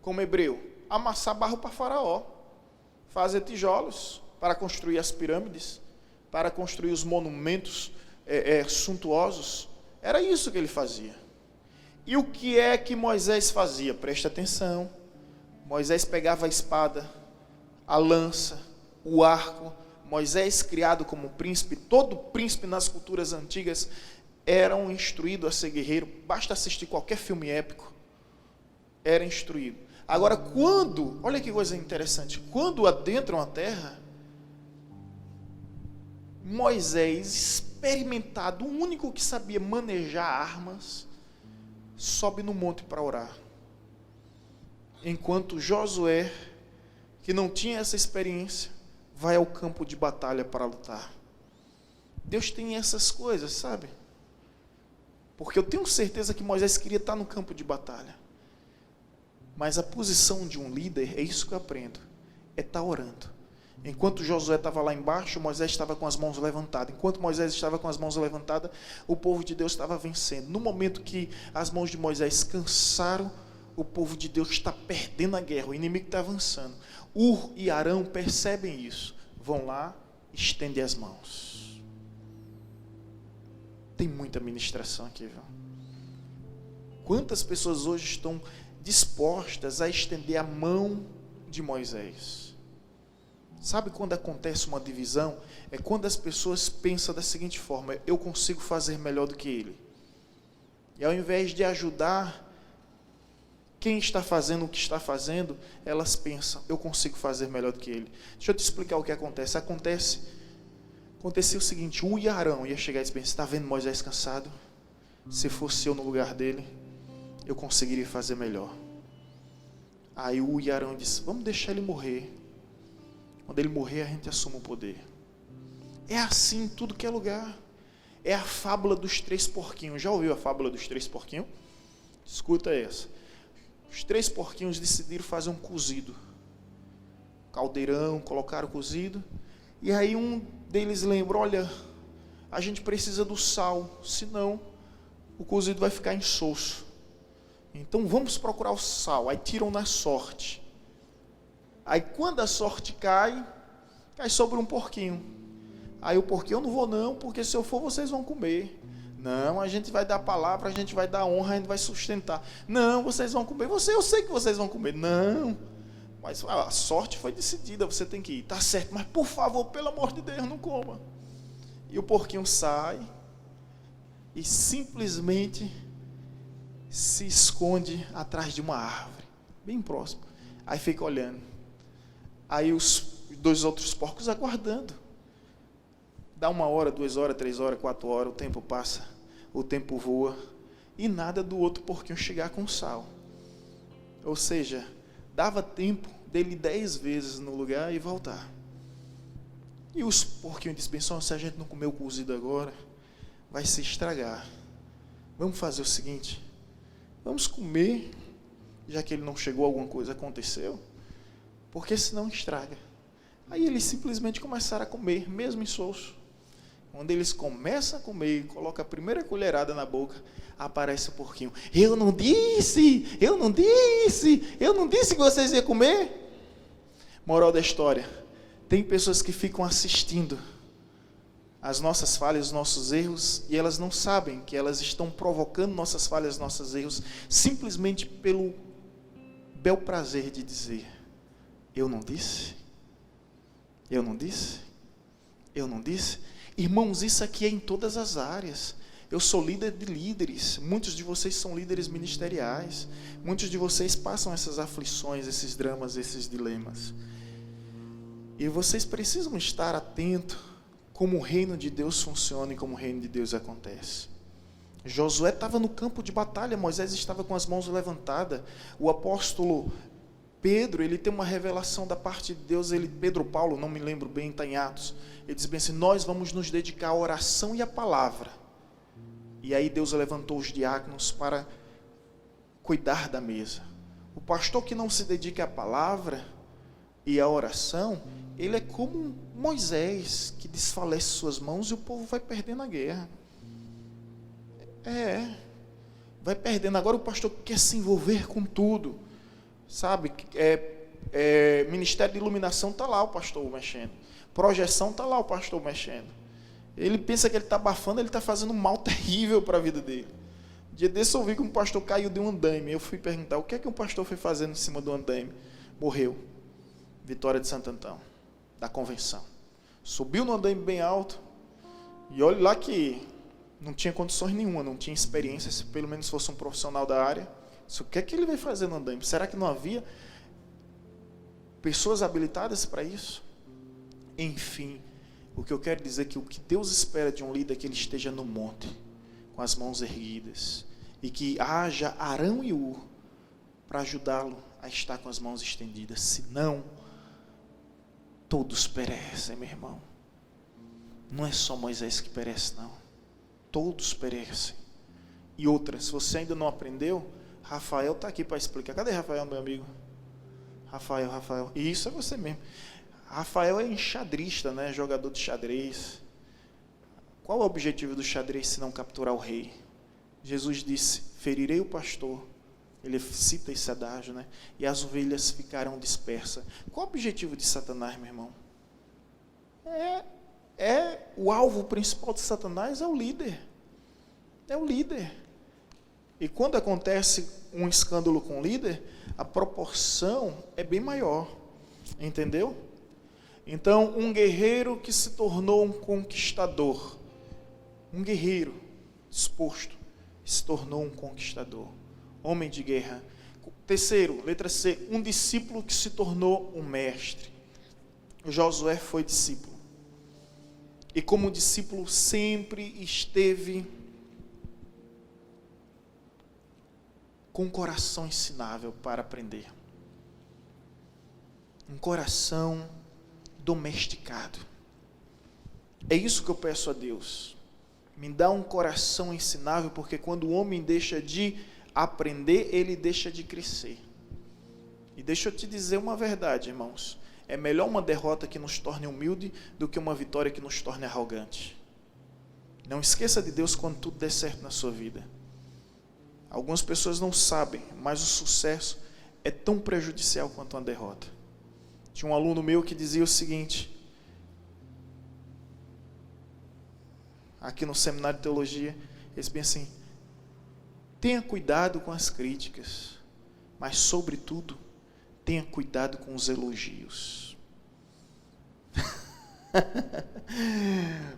como hebreu? Amassar barro para Faraó, fazer tijolos para construir as pirâmides, para construir os monumentos suntuosos. Era isso que ele fazia. E o que é que Moisés fazia? Preste atenção. Moisés pegava a espada, a lança, o arco. Moisés, criado como príncipe, todo príncipe nas culturas antigas eram instruído a ser guerreiro. Basta assistir qualquer filme épico, era instruído. Agora, olha que coisa interessante, quando adentram a terra, Moisés, experimentado, o único que sabia manejar armas, sobe no monte para orar. Enquanto Josué, que não tinha essa experiência, vai ao campo de batalha para lutar. Deus tem essas coisas, sabe? Porque eu tenho certeza que Moisés queria estar no campo de batalha. Mas a posição de um líder, é isso que eu aprendo, é estar orando. Enquanto Josué estava lá embaixo, Moisés estava com as mãos levantadas. Enquanto Moisés estava com as mãos levantadas, o povo de Deus estava vencendo. No momento que as mãos de Moisés cansaram, o povo de Deus está perdendo a guerra, o inimigo está avançando. Ur e Arão percebem isso, vão lá, estendem as mãos. Tem muita ministração aqui, viu? Quantas pessoas hoje estão dispostas a estender a mão de Moisés? Sabe quando acontece uma divisão? É quando as pessoas pensam da seguinte forma: eu consigo fazer melhor do que ele. E ao invés de ajudar quem está fazendo o que está fazendo, elas pensam, eu consigo fazer melhor do que ele. Deixa eu te explicar o que acontece. Aconteceu o seguinte: Ur e Arão ia chegar e dizer, você está vendo Moisés cansado? Se fosse eu no lugar dele, eu conseguiria fazer melhor. Aí Ur e Arão disse, vamos deixar ele morrer. Quando ele morrer, a gente assume o poder. É assim em tudo que é lugar. É a fábula dos 3 porquinhos. Já ouviu a fábula dos 3 porquinhos? Escuta essa. Os 3 porquinhos decidiram fazer um cozido. Caldeirão, colocaram o cozido. E aí um deles lembra, olha, a gente precisa do sal, senão o cozido vai ficar insosso. Então vamos procurar o sal. Aí tiram na sorte. Aí quando a sorte cai sobre um porquinho. Aí o porquinho, eu não vou não, porque se eu for vocês vão comer. Não, a gente vai dar palavra, a gente vai dar honra, a gente vai sustentar. Não, vocês vão comer. Eu sei que vocês vão comer. Não, mas a sorte foi decidida, você tem que ir. Tá certo, mas por favor, pelo amor de Deus, não coma. E o porquinho sai e simplesmente se esconde atrás de uma árvore, bem próximo. Aí fica olhando. Aí os 2 outros porcos aguardando. Dá 1 hora, 2 horas, 3 horas, 4 horas, o tempo passa, o tempo voa, e nada do outro porquinho chegar com sal. Ou seja, dava tempo dele 10 vezes no lugar e voltar. E os porquinhos disseram, se a gente não comer o cozido agora, vai se estragar. Vamos fazer o seguinte, vamos comer, já que ele não chegou, alguma coisa aconteceu, porque senão estraga. Aí eles simplesmente começaram a comer, mesmo insosso. Quando eles começam a comer, colocam a primeira colherada na boca, aparece o porquinho. Eu não disse que vocês iam comer. Moral da história, tem pessoas que ficam assistindo as nossas falhas, os nossos erros, e elas não sabem que elas estão provocando nossas falhas, nossos erros, simplesmente pelo bel prazer de dizer, eu não disse. Irmãos, isso aqui é em todas as áreas. Eu sou líder de líderes, muitos de vocês são líderes ministeriais, muitos de vocês passam essas aflições, esses dramas, esses dilemas. E vocês precisam estar atentos como o reino de Deus funciona e como o reino de Deus acontece. Josué estava no campo de batalha, Moisés estava com as mãos levantadas, o apóstolo Pedro, ele tem uma revelação da parte de Deus, Pedro ou Paulo, não me lembro bem, está em Atos, ele diz bem assim, nós vamos nos dedicar à oração e à palavra. E aí Deus levantou os diáconos para cuidar da mesa. O pastor que não se dedica à palavra e à oração, ele é como Moisés, que desfalece suas mãos e o povo vai perdendo a guerra. Vai perdendo. Agora o pastor quer se envolver com tudo. Sabe, Ministério de Iluminação está lá o pastor mexendo, projeção está lá o pastor mexendo, ele pensa que ele está abafando, ele está fazendo um mal terrível para a vida dele. Dia desse eu vi que um pastor caiu de um andaime, eu fui perguntar, o que é que um pastor foi fazendo em cima do andaime? Morreu. Vitória de Santo Antão, da convenção, subiu no andaime bem alto, e olha lá que não tinha condições nenhuma, não tinha experiência, se pelo menos fosse um profissional da área. O que é que ele vai fazer no andaime? Será que não havia pessoas habilitadas para isso? Enfim, o que eu quero dizer é que o que Deus espera de um líder é que ele esteja no monte, com as mãos erguidas, e que haja Arão e Ur para ajudá-lo a estar com as mãos estendidas. Senão, todos perecem, meu irmão. Não é só Moisés que perece, não. Todos perecem. E outra, se você ainda não aprendeu, Rafael está aqui para explicar. Cadê Rafael, meu amigo? Rafael. Isso é você mesmo. Rafael é enxadrista, né? Jogador de xadrez. Qual é o objetivo do xadrez se não capturar o rei? Jesus disse, ferirei o pastor. Ele cita esse adágio, né? E as ovelhas ficarão dispersas. Qual é o objetivo de Satanás, meu irmão? O alvo principal de Satanás é o líder. É o líder. E quando acontece um escândalo com o líder, a proporção é bem maior. Entendeu? Então, um guerreiro que se tornou um conquistador, um guerreiro disposto, se tornou um conquistador, homem de guerra. Terceiro, letra C, um discípulo que se tornou um mestre. Josué foi discípulo. E como discípulo sempre esteve com um coração ensinável para aprender. Um coração domesticado. É isso que eu peço a Deus. Me dá um coração ensinável, porque quando o homem deixa de aprender, ele deixa de crescer. E deixa eu te dizer uma verdade, irmãos. É melhor uma derrota que nos torne humilde do que uma vitória que nos torne arrogante. Não esqueça de Deus quando tudo der certo na sua vida. Algumas pessoas não sabem, mas o sucesso é tão prejudicial quanto uma derrota. Tinha um aluno meu que dizia o seguinte, aqui no seminário de teologia, ele disse bem assim: tenha cuidado com as críticas, mas sobretudo, tenha cuidado com os elogios.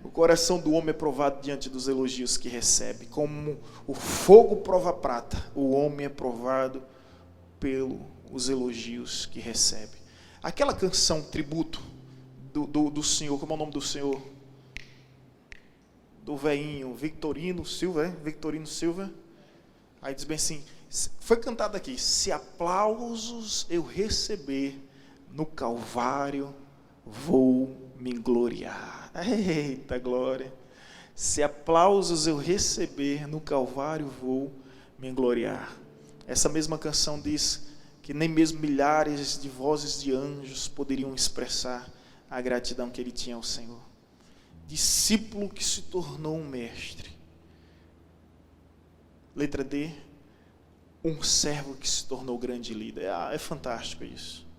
O coração do homem é provado diante dos elogios que recebe. Como o fogo prova a prata, o homem é provado pelos elogios que recebe. Aquela canção tributo do Senhor, como é o nome do Senhor? Do veinho, Victorino Silva. Aí diz bem assim, foi cantado aqui: se aplausos eu receber no Calvário, vou me gloriar. Eita glória! Se aplausos eu receber no Calvário, vou me gloriar. Essa mesma canção diz que nem mesmo milhares de vozes de anjos poderiam expressar a gratidão que ele tinha ao Senhor. Discípulo que se tornou um mestre. Letra D, um servo que se tornou grande líder. É fantástico isso.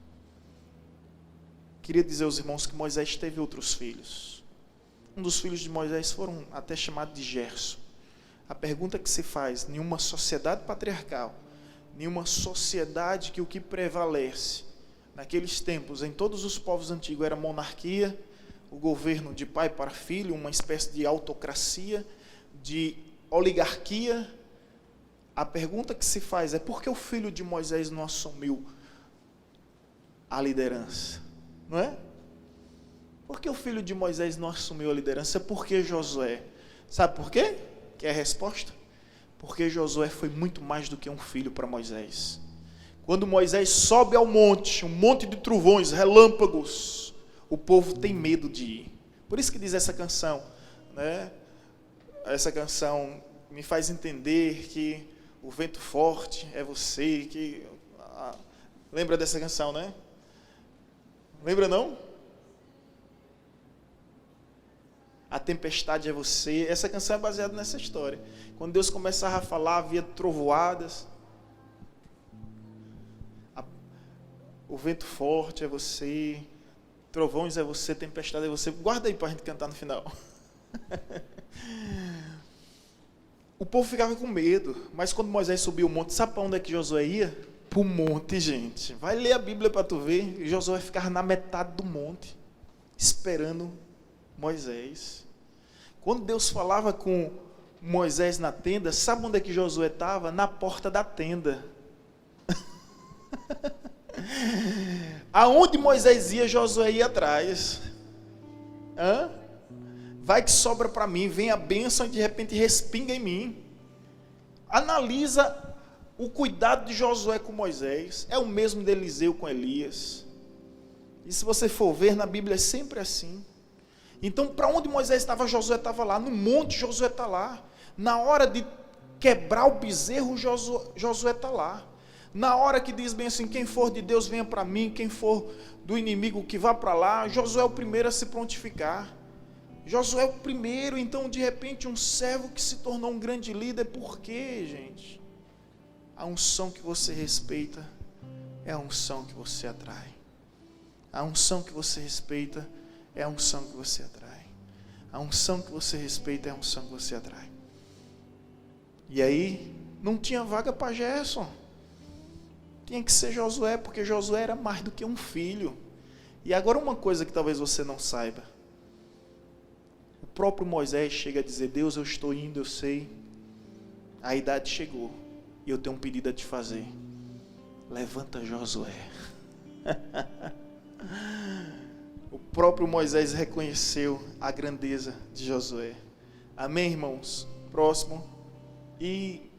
Queria dizer aos irmãos que Moisés teve outros filhos. Um dos filhos de Moisés foram até chamado de Gerson. A pergunta que se faz, em uma sociedade patriarcal, em uma sociedade que o que prevalece, naqueles tempos, em todos os povos antigos, era a monarquia, o governo de pai para filho, uma espécie de autocracia, de oligarquia. A pergunta que se faz é: por que o filho de Moisés não assumiu a liderança? Não é? Por que o filho de Moisés não assumiu a liderança? Por que Josué? Sabe por quê? Que é a resposta? Porque Josué foi muito mais do que um filho para Moisés. Quando Moisés sobe ao monte, um monte de trovões, relâmpagos, o povo tem medo de ir. Por isso que diz essa canção, né? Essa canção me faz entender que o vento forte é você, que... lembra dessa canção, né? Lembra não? A tempestade é você. Essa canção é baseada nessa história. Quando Deus começava a falar, havia trovoadas. O vento forte é você, trovões é você, tempestade é você. Guarda aí para a gente cantar no final. O povo ficava com medo, mas quando Moisés subiu o monte, sabe para onde é que Josué ia? Para o monte, gente. Vai ler a Bíblia para tu ver. E Josué ficava na metade do monte, esperando Moisés. Quando Deus falava com Moisés na tenda, sabe onde é que Josué estava? Na porta da tenda. Aonde Moisés ia, Josué ia atrás. Vai que sobra para mim, vem a bênção e de repente respinga em mim. Analisa o cuidado de Josué com Moisés. É o mesmo de Eliseu com Elias. E se você for ver, na Bíblia é sempre assim. Então, para onde Moisés estava, Josué estava lá. No monte, Josué está lá. Na hora de quebrar o bezerro, Josué está lá. Na hora que diz bem assim, quem for de Deus venha para mim, quem for do inimigo que vá para lá, Josué é o primeiro a se prontificar. Josué é o primeiro. Então, de repente, um servo que se tornou um grande líder. Por quê, gente? A unção que você respeita é a unção que você atrai. A unção que você respeita é a unção que você atrai. A unção que você respeita é a unção que você atrai. E aí, não tinha vaga para Gerson. Tinha que ser Josué, porque Josué era mais do que um filho. E agora uma coisa que talvez você não saiba. O próprio Moisés chega a dizer: Deus, eu estou indo, eu sei. A idade chegou. E eu tenho um pedido a te fazer. Levanta Josué. O próprio Moisés reconheceu a grandeza de Josué. Amém, irmãos? Próximo. E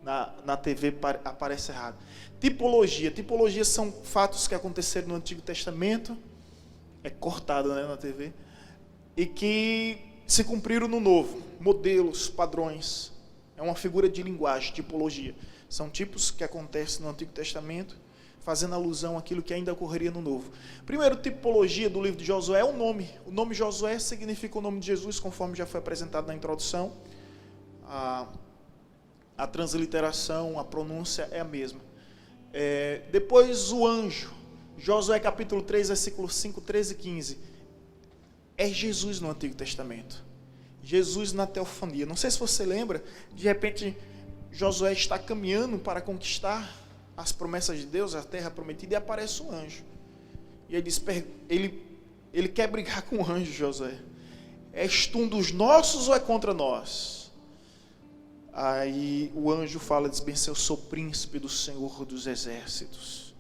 na TV aparece errado. Tipologia. Tipologia são fatos que aconteceram no Antigo Testamento. É cortado, né, na TV. e que se cumpriram no Novo. Modelos, padrões. É uma figura de linguagem, tipologia. São tipos que acontecem no Antigo Testamento, fazendo alusão àquilo que ainda ocorreria no Novo. Primeiro, tipologia do livro de Josué é o nome. O nome Josué significa o nome de Jesus, conforme já foi apresentado na introdução. A transliteração, a pronúncia é a mesma. Depois, o anjo. Josué capítulo 3, versículos 5, 13 e 15. É Jesus no Antigo Testamento. Jesus na teofania. Não sei se você lembra, de repente, Josué está caminhando para conquistar as promessas de Deus, a terra prometida, e aparece um anjo. E ele diz, ele quer brigar com o anjo, Josué. És tu um dos nossos ou é contra nós? Aí o anjo fala, diz, bem, eu sou príncipe do Senhor dos Exércitos.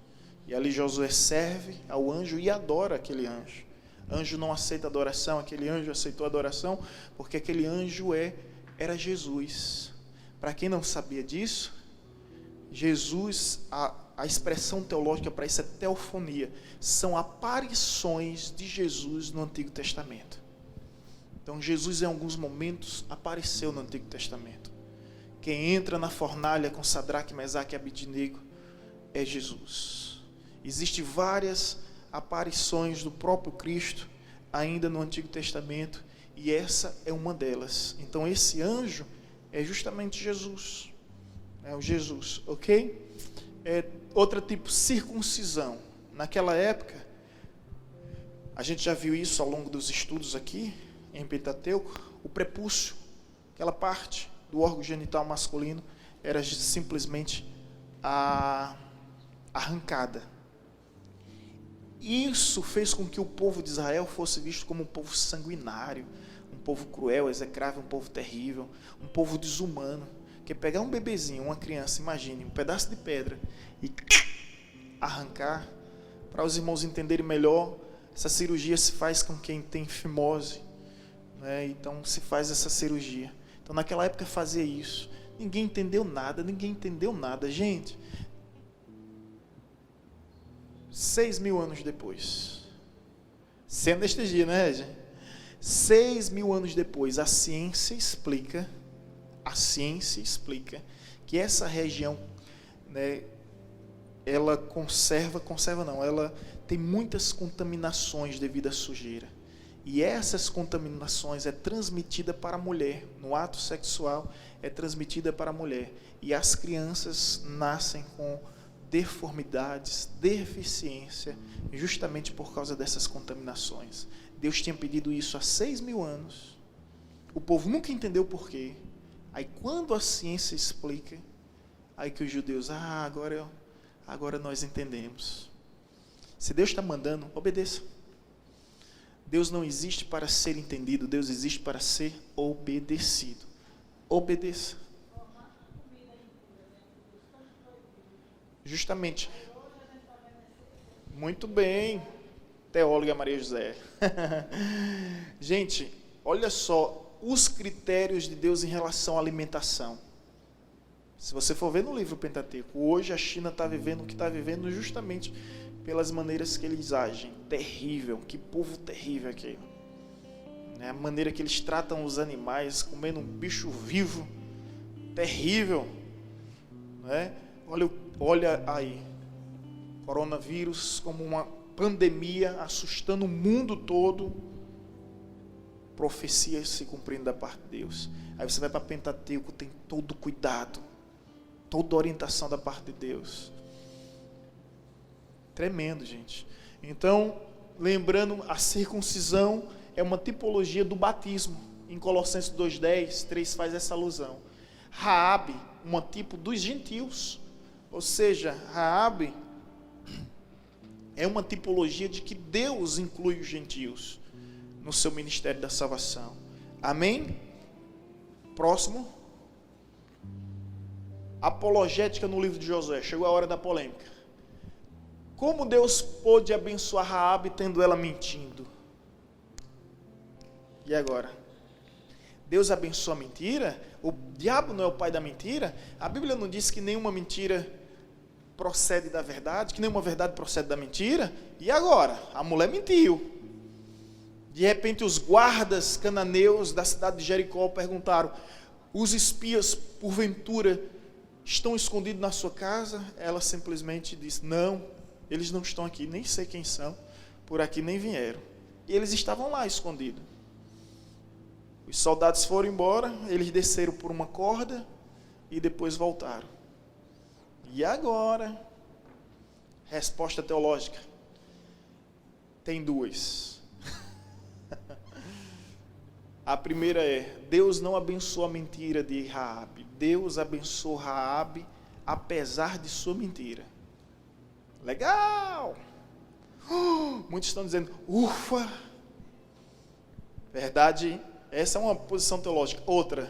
E ali Josué serve ao anjo e adora aquele anjo. Anjo não aceita adoração, aquele anjo aceitou adoração, porque aquele anjo era Jesus. Para quem não sabia disso, Jesus, a expressão teológica para isso é teofonia. São aparições de Jesus no Antigo Testamento. Então Jesus em alguns momentos apareceu no Antigo Testamento. Quem entra na fornalha com Sadraque, Mesaque e Abednego é Jesus. Existem várias aparições do próprio Cristo ainda no Antigo Testamento, e essa é uma delas. Então esse anjo é justamente Jesus. É o Jesus, ok? Outro tipo, circuncisão. Naquela época, a gente já viu isso ao longo dos estudos aqui, em Pentateuco, o prepúcio, aquela parte do órgão genital masculino, era simplesmente arrancada. Isso fez com que o povo de Israel fosse visto como um povo sanguinário, um povo cruel, execrável, um povo terrível, um povo desumano. Que pegar um bebezinho, uma criança, imagine, um pedaço de pedra e arrancar, para os irmãos entenderem melhor, essa cirurgia se faz com quem tem fimose, né? Então se faz essa cirurgia. Então naquela época fazia isso. Ninguém entendeu nada, gente. 6.000 anos depois, sem anestesia, né, gente? 6.000 anos depois, a ciência explica que essa região, né, ela ela tem muitas contaminações devido à sujeira. E essas contaminações é transmitida para a mulher, no ato sexual é transmitida para a mulher. E as crianças nascem com deformidades, deficiência, justamente por causa dessas contaminações. Deus tinha pedido isso há 6.000 anos. O povo nunca entendeu por quê. Aí quando a ciência explica, aí que os judeus, agora nós entendemos. Se Deus está mandando, obedeça. Deus não existe para ser entendido, Deus existe para ser obedecido. Obedeça. Justamente. Muito bem, teóloga Maria José. Gente, olha só os critérios de Deus em relação à alimentação. Se você for ver no livro Pentateuco, hoje a China está vivendo o que está vivendo justamente pelas maneiras que eles agem. Terrível, que povo terrível aquele. A maneira que eles tratam os animais, comendo um bicho vivo, terrível. Né? Olha aí, coronavírus como uma pandemia assustando o mundo todo, profecias se cumprindo da parte de Deus. Aí você vai para Pentateuco, tem todo cuidado, toda orientação da parte de Deus. Tremendo, gente. Então, lembrando, a circuncisão é uma tipologia do batismo. Em Colossenses 2:10, 3 faz essa alusão. Raabe, uma tipo dos gentios. Ou seja, Raabe é uma tipologia de que Deus inclui os gentios no seu ministério da salvação. Amém? Próximo. Apologética no livro de Josué. Chegou a hora da polêmica. Como Deus pôde abençoar Raabe tendo ela mentindo? E agora? Deus abençoa a mentira? O diabo não é o pai da mentira? A Bíblia não diz que nenhuma mentira procede da verdade, que nenhuma verdade procede da mentira? E agora? A mulher mentiu. De repente os guardas cananeus da cidade de Jericó perguntaram: os espias, porventura, estão escondidos na sua casa? Ela simplesmente disse: não, eles não estão aqui, nem sei quem são, por aqui nem vieram. E eles estavam lá escondidos. Os soldados foram embora, eles desceram por uma corda e depois voltaram. E agora? Resposta teológica. Tem duas. A primeira é: Deus não abençoa a mentira de Raabe. Deus abençoou Raabe apesar de sua mentira. Legal! Muitos estão dizendo: ufa! Verdade, essa é uma posição teológica. Outra,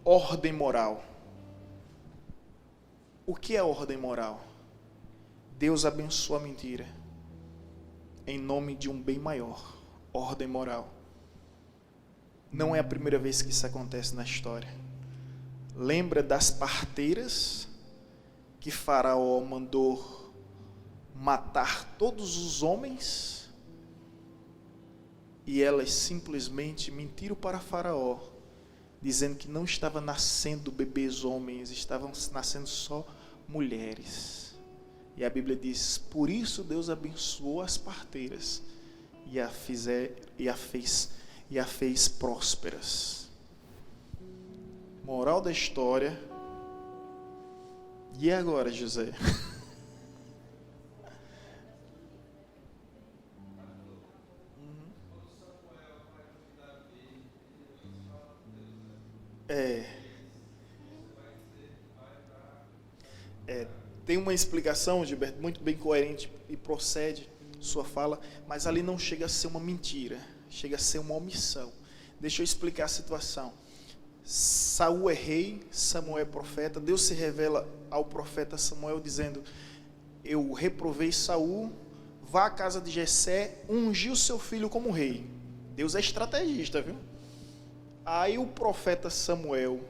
ordem moral. O que é ordem moral? Deus abençoa a mentira em nome de um bem maior. Ordem moral. Não é a primeira vez que isso acontece na história. Lembra das parteiras que Faraó mandou matar todos os homens? E elas simplesmente mentiram para Faraó, dizendo que não estava nascendo bebês homens, estavam nascendo só mulheres. E a Bíblia diz: por isso Deus abençoou as parteiras e a fez prósperas. Moral da história. E agora, José? Tem uma explicação, Gilberto, muito bem coerente e procede sua fala, mas ali não chega a ser uma mentira, chega a ser uma omissão. Deixa eu explicar a situação. Saul é rei, Samuel é profeta. Deus se revela ao profeta Samuel dizendo: eu reprovei Saul, vá à casa de Jessé, ungiu seu filho como rei. Deus é estrategista, viu? Aí o profeta Samuel,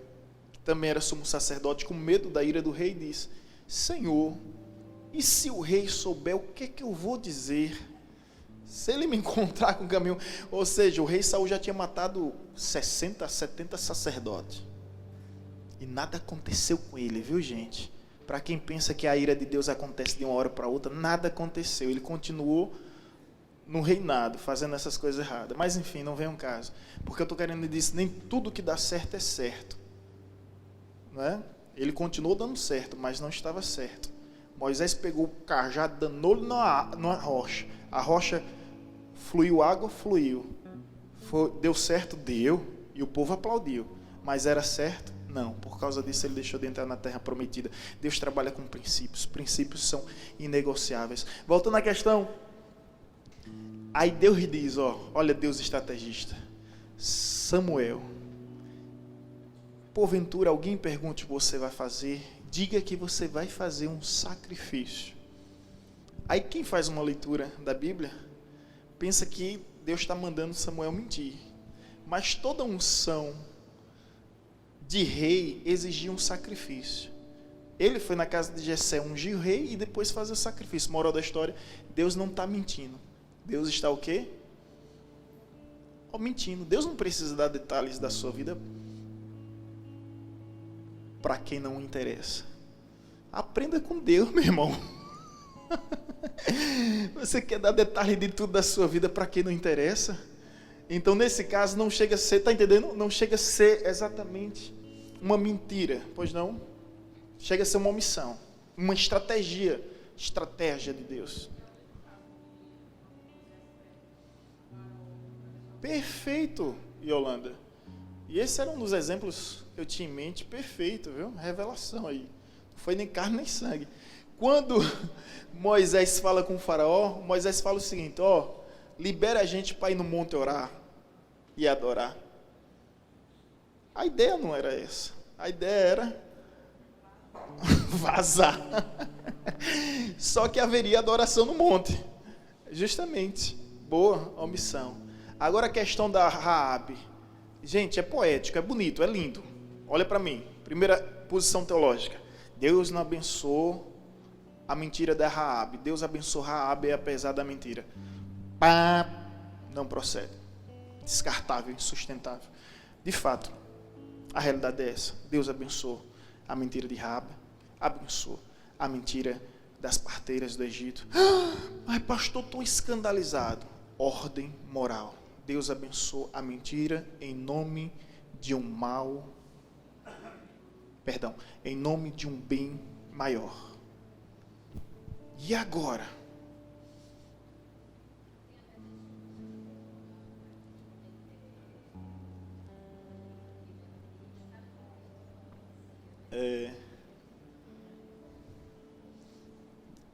que também era sumo sacerdote, com medo da ira do rei, diz: Senhor, e se o rei souber, o que é que eu vou dizer? Se ele me encontrar com o caminho... Ou seja, o rei Saul já tinha matado 60, 70 sacerdotes. E nada aconteceu com ele, viu, gente? Para quem pensa que a ira de Deus acontece de uma hora para outra, nada aconteceu. Ele continuou no reinado, fazendo essas coisas erradas. Mas, enfim, não vem um caso. Porque eu estou querendo dizer, nem tudo que dá certo é certo. Não é? Ele continuou dando certo, mas não estava certo. Moisés pegou o cajado, danou-lhe na rocha. A rocha fluiu água, fluiu. Deu certo? Deu. E o povo aplaudiu. Mas era certo? Não. Por causa disso ele deixou de entrar na terra prometida. Deus trabalha com princípios. Princípios são inegociáveis. Voltando à questão. Aí Deus diz, olha Deus estrategista. Samuel, porventura alguém pergunte o que você vai fazer, diga que você vai fazer um sacrifício. Aí quem faz uma leitura da Bíblia, pensa que Deus está mandando Samuel mentir. Mas toda unção de rei exigia um sacrifício. Ele foi na casa de Jessé ungir o rei e depois fazer o sacrifício. Moral da história, Deus não está mentindo. Deus está o quê? Mentindo. Deus não precisa dar detalhes da sua vida para quem não interessa. Aprenda com Deus, meu irmão. Você quer dar detalhe de tudo da sua vida para quem não interessa? Então, nesse caso, não chega a ser, está entendendo? Não chega a ser exatamente uma mentira, pois não? Chega a ser uma omissão, uma estratégia de Deus. Perfeito, Yolanda. E esse era um dos exemplos que eu tinha em mente, perfeito, viu? Revelação aí. Não foi nem carne nem sangue. Quando Moisés fala com o faraó, Moisés fala o seguinte, libera a gente para ir no monte orar e adorar. A ideia não era essa. A ideia era vazar. Só que haveria adoração no monte. Justamente. Boa omissão. Agora a questão da Raabe. Gente, é poético, é bonito, é lindo. Olha para mim. Primeira posição teológica. Deus não abençoou a mentira da Raabe. Deus abençoou Raabe apesar da mentira. Pá, não procede. descartável, insustentável. De fato, a realidade é essa. Deus abençoou a mentira de Raabe, abençoou a mentira das parteiras do Egito. Mas pastor, estou escandalizado. Ordem moral. Deus abençoou a mentira em nome de um mal, em nome de um bem maior. E agora?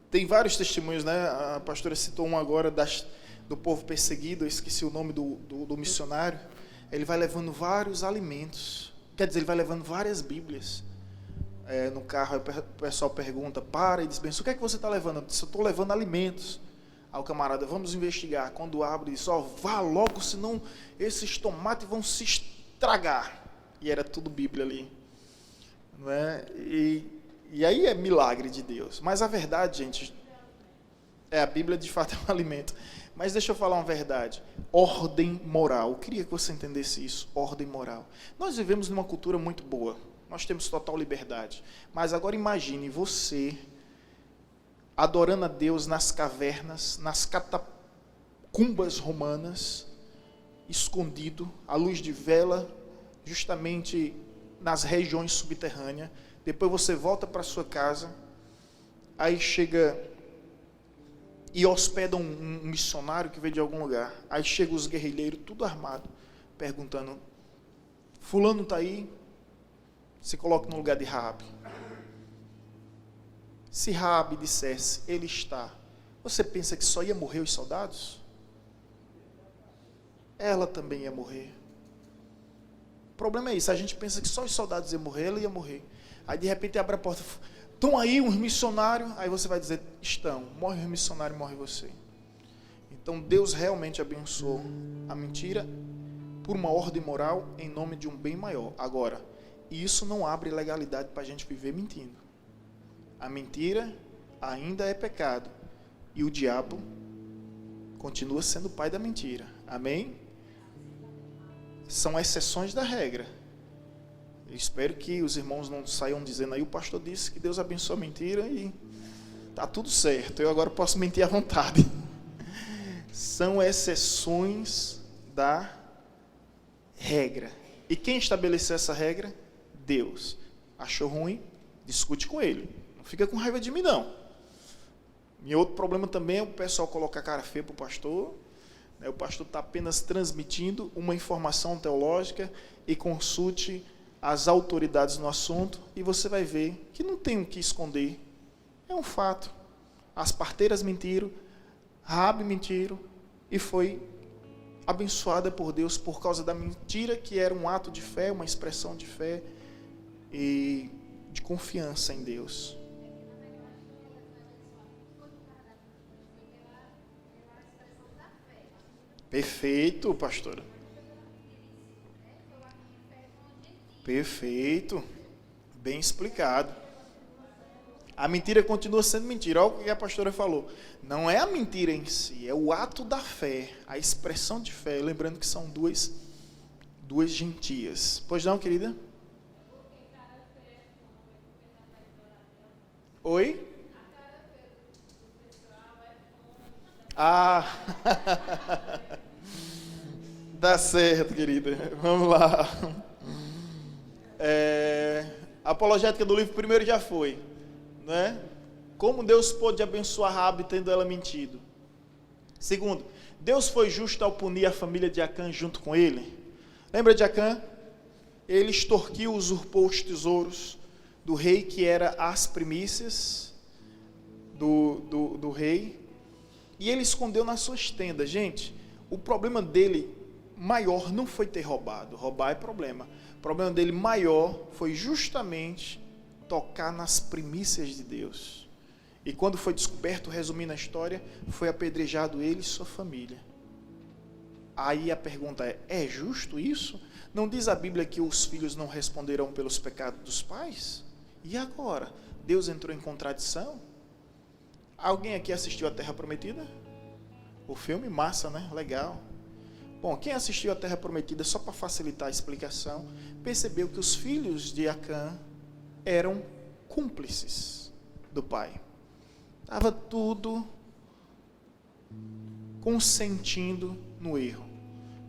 Tem vários testemunhos, né? A pastora citou um agora do povo perseguido, eu esqueci o nome do missionário. Ele vai levando vários alimentos, quer dizer, ele vai levando várias Bíblias. No carro, o pessoal pergunta, para e diz, bem, o que é que você está levando? Eu disse, eu estou levando alimentos. Aí o camarada, vamos investigar. Quando abre, diz, vá logo, senão esses tomates vão se estragar. E era tudo Bíblia ali. Não é? E aí é milagre de Deus. Mas a verdade, gente, a Bíblia de fato é um alimento. Mas deixa eu falar uma verdade. Ordem moral. Eu queria que você entendesse isso. Ordem moral. Nós vivemos numa cultura muito boa. Nós temos total liberdade. Mas agora imagine você adorando a Deus nas cavernas, nas catacumbas romanas, escondido, à luz de vela, justamente nas regiões subterrâneas. Depois você volta para sua casa, aí chega e hospeda um missionário que veio de algum lugar. Aí chegam os guerrilheiros, tudo armado, perguntando, fulano está aí? Se coloca no lugar de Raabe. Se Raabe dissesse, ele está, você pensa que só ia morrer os soldados? Ela também ia morrer. O problema é isso, a gente pensa que só os soldados iam morrer, ela ia morrer. Aí de repente abre a porta, estão aí uns missionários, aí você vai dizer, estão, morre o missionário, morre você. Então Deus realmente abençoou a mentira por uma ordem moral em nome de um bem maior. Agora, isso não abre legalidade para a gente viver mentindo. A mentira ainda é pecado e o diabo continua sendo o pai da mentira. Amém? São exceções da regra. Eu espero que os irmãos não saiam dizendo aí, o pastor disse que Deus abençoa a mentira e está tudo certo, eu agora posso mentir à vontade. São exceções da regra. E quem estabeleceu essa regra? Deus. Achou ruim? Discute com ele. Não fica com raiva de mim, não. E outro problema também é o pessoal colocar cara feia para o pastor. O pastor está apenas transmitindo uma informação teológica e consulte as autoridades no assunto e você vai ver que não tem o que esconder. É um fato. As parteiras mentiram, Raabe mentiram e foi abençoada por Deus por causa da mentira, que era um ato de fé, uma expressão de fé e de confiança em Deus. Perfeito, pastora. Perfeito. Bem explicado. A mentira continua sendo mentira. Olha o que a pastora falou. Não é a mentira em si, é o ato da fé, a expressão de fé. Lembrando que são duas gentias. Pois não, querida? Oi? Dá certo, querida. Vamos lá. A apologética do livro primeiro já foi, né? Como Deus pôde abençoar Raabe tendo ela mentido. Segundo, Deus foi justo ao punir a família de Acã junto com ele. Lembra de Acã? Ele extorquiu, usurpou os tesouros do rei, que era as primícias do rei, e ele escondeu nas suas tendas. Gente, o problema dele maior não foi ter roubado. Roubar é problema. O problema dele maior foi justamente tocar nas primícias de Deus. E quando foi descoberto, resumindo a história, foi apedrejado ele e sua família. Aí a pergunta é justo isso? Não diz a Bíblia que os filhos não responderão pelos pecados dos pais? E agora? Deus entrou em contradição? Alguém aqui assistiu A Terra Prometida? O filme, massa, né? Legal. Bom, quem assistiu a Terra Prometida, só para facilitar a explicação, percebeu que os filhos de Acã eram cúmplices do pai. Estava tudo consentindo no erro.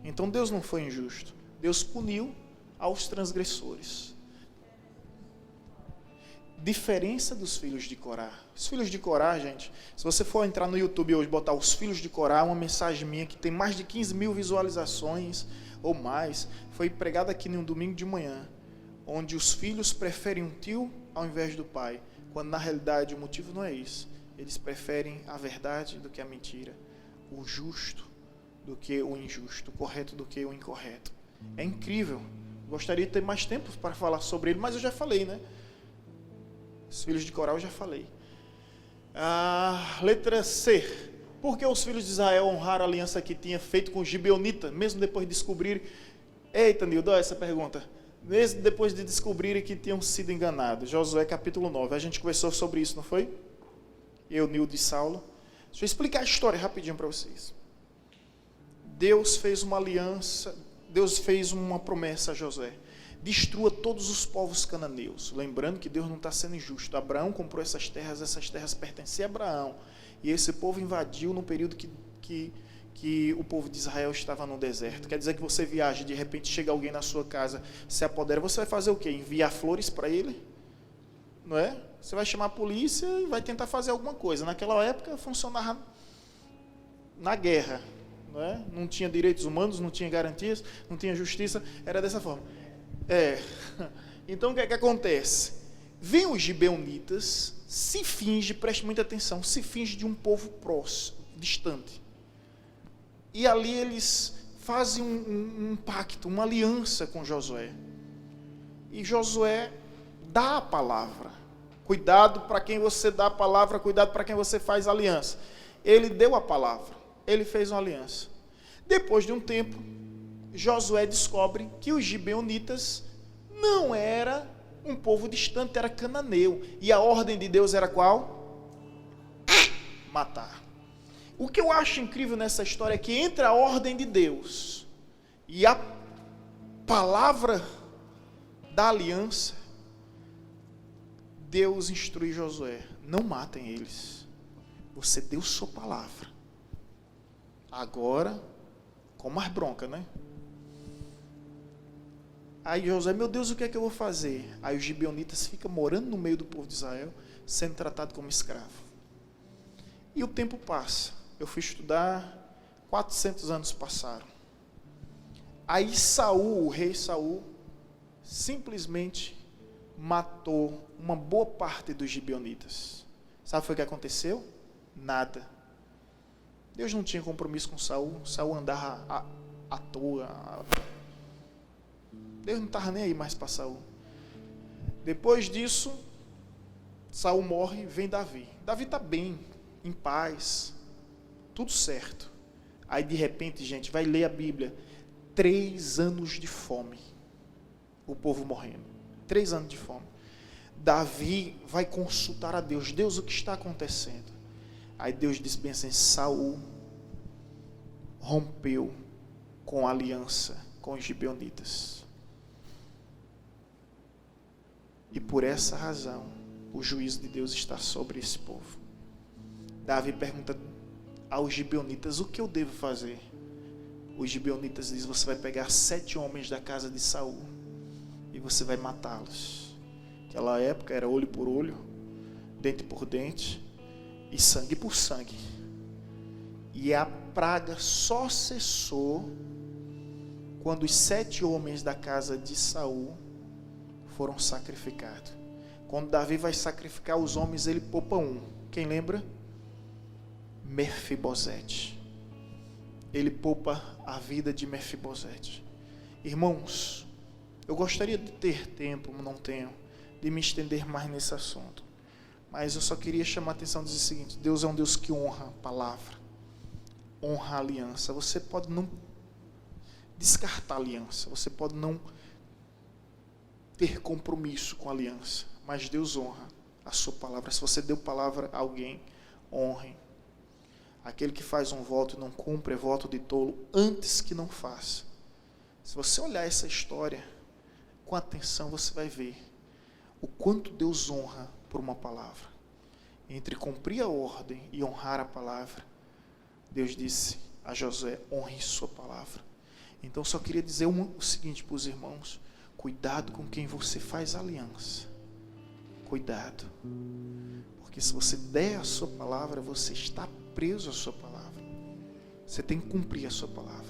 Então Deus não foi injusto. Deus puniu aos transgressores. Diferença dos filhos de Corá. Os filhos de Corá, gente, se você for entrar no YouTube hoje, botar os filhos de Corá, uma mensagem minha que tem mais de 15 mil visualizações ou mais, foi pregada aqui num domingo de manhã, onde os filhos preferem um tio ao invés do pai, quando na realidade o motivo não é isso. Eles preferem a verdade do que a mentira, o justo do que o injusto, o correto do que o incorreto. É incrível. Gostaria de ter mais tempo para falar sobre ele, mas eu já falei, né? Os filhos de Corá eu já falei. Letra C. Por que os filhos de Israel honraram a aliança que tinha feito com os gibeonitas, mesmo depois de descobrir... Eita, Nildo, essa pergunta. Mesmo depois de descobrirem que tinham sido enganados. Josué capítulo 9. A gente conversou sobre isso, não foi? Eu, Nildo e Saulo. Deixa eu explicar a história rapidinho para vocês. Deus fez uma aliança, Deus fez uma promessa a Josué. Destrua todos os povos cananeus. Lembrando que Deus não está sendo injusto. Abraão comprou essas terras pertenciam a Abraão. E esse povo invadiu no período que o povo de Israel estava no deserto. Quer dizer que você viaja e de repente chega alguém na sua casa, se apodera, você vai fazer o quê? Enviar flores para ele? Não é? Você vai chamar a polícia e vai tentar fazer alguma coisa. Naquela época funcionava na guerra. Não é? Não tinha direitos humanos, não tinha garantias, não tinha justiça, era dessa forma. Então o que é que acontece? Vem os gibeonitas, se finge, preste muita atenção, se finge de um povo próximo, distante. E ali eles fazem um pacto, uma aliança com Josué. E Josué dá a palavra. Cuidado para quem você dá a palavra, cuidado para quem você faz aliança. Ele deu a palavra, ele fez uma aliança. Depois de um tempo, Josué descobre que os gibeonitas não era um povo distante, era cananeu. E a ordem de Deus era qual? Matar. O que eu acho incrível nessa história é que entre a ordem de Deus e a palavra da aliança, Deus instrui Josué: não matem eles. Você deu sua palavra. Agora, com mais bronca, né? Aí Josué, meu Deus, o que é que eu vou fazer? Aí os gibeonitas ficam morando no meio do povo de Israel, sendo tratado como escravo. E o tempo passa. Eu fui estudar, 400 anos passaram. Aí Saul, o rei Saul, simplesmente matou uma boa parte dos gibeonitas. Sabe o que foi que aconteceu? Nada. Deus não tinha compromisso com Saul. Saul andava à toa. Deus não estava nem aí mais para Saul. Depois disso, Saul morre, vem Davi. Davi está bem, em paz, tudo certo. Aí de repente, gente, vai ler a Bíblia. 3 anos de fome. O povo morrendo. 3 anos de fome. Davi vai consultar a Deus. Deus, o que está acontecendo? Aí Deus diz bem assim: Saul rompeu com a aliança com os gibeonitas. E por essa razão, o juízo de Deus está sobre esse povo. Davi pergunta aos gibeonitas: o que eu devo fazer? Os gibeonitas dizem: você vai pegar 7 homens da casa de Saul e você vai matá-los. Naquela época era olho por olho, dente por dente e sangue por sangue. E a praga só cessou quando os 7 homens da casa de Saul foram sacrificados. Quando Davi vai sacrificar os homens, ele poupa um. Quem lembra? Mefibosete. Ele poupa a vida de Mefibosete. Irmãos, eu gostaria de ter tempo, mas não tenho, de me estender mais nesse assunto. Mas eu só queria chamar a atenção e dizer o seguinte: Deus é um Deus que honra a palavra, honra a aliança. Você pode não descartar a aliança, você pode não ter compromisso com a aliança, mas Deus honra a sua palavra. Se você deu palavra a alguém, honre. Aquele que faz um voto e não cumpre é voto de tolo antes que não faça. Se você olhar essa história com atenção, você vai ver o quanto Deus honra por uma palavra. Entre cumprir a ordem e honrar a palavra, Deus disse a Josué: honre sua palavra. Então, só queria dizer o seguinte para os irmãos: cuidado com quem você faz aliança. Cuidado. Porque se você der a sua palavra, você está preso à sua palavra. Você tem que cumprir a sua palavra.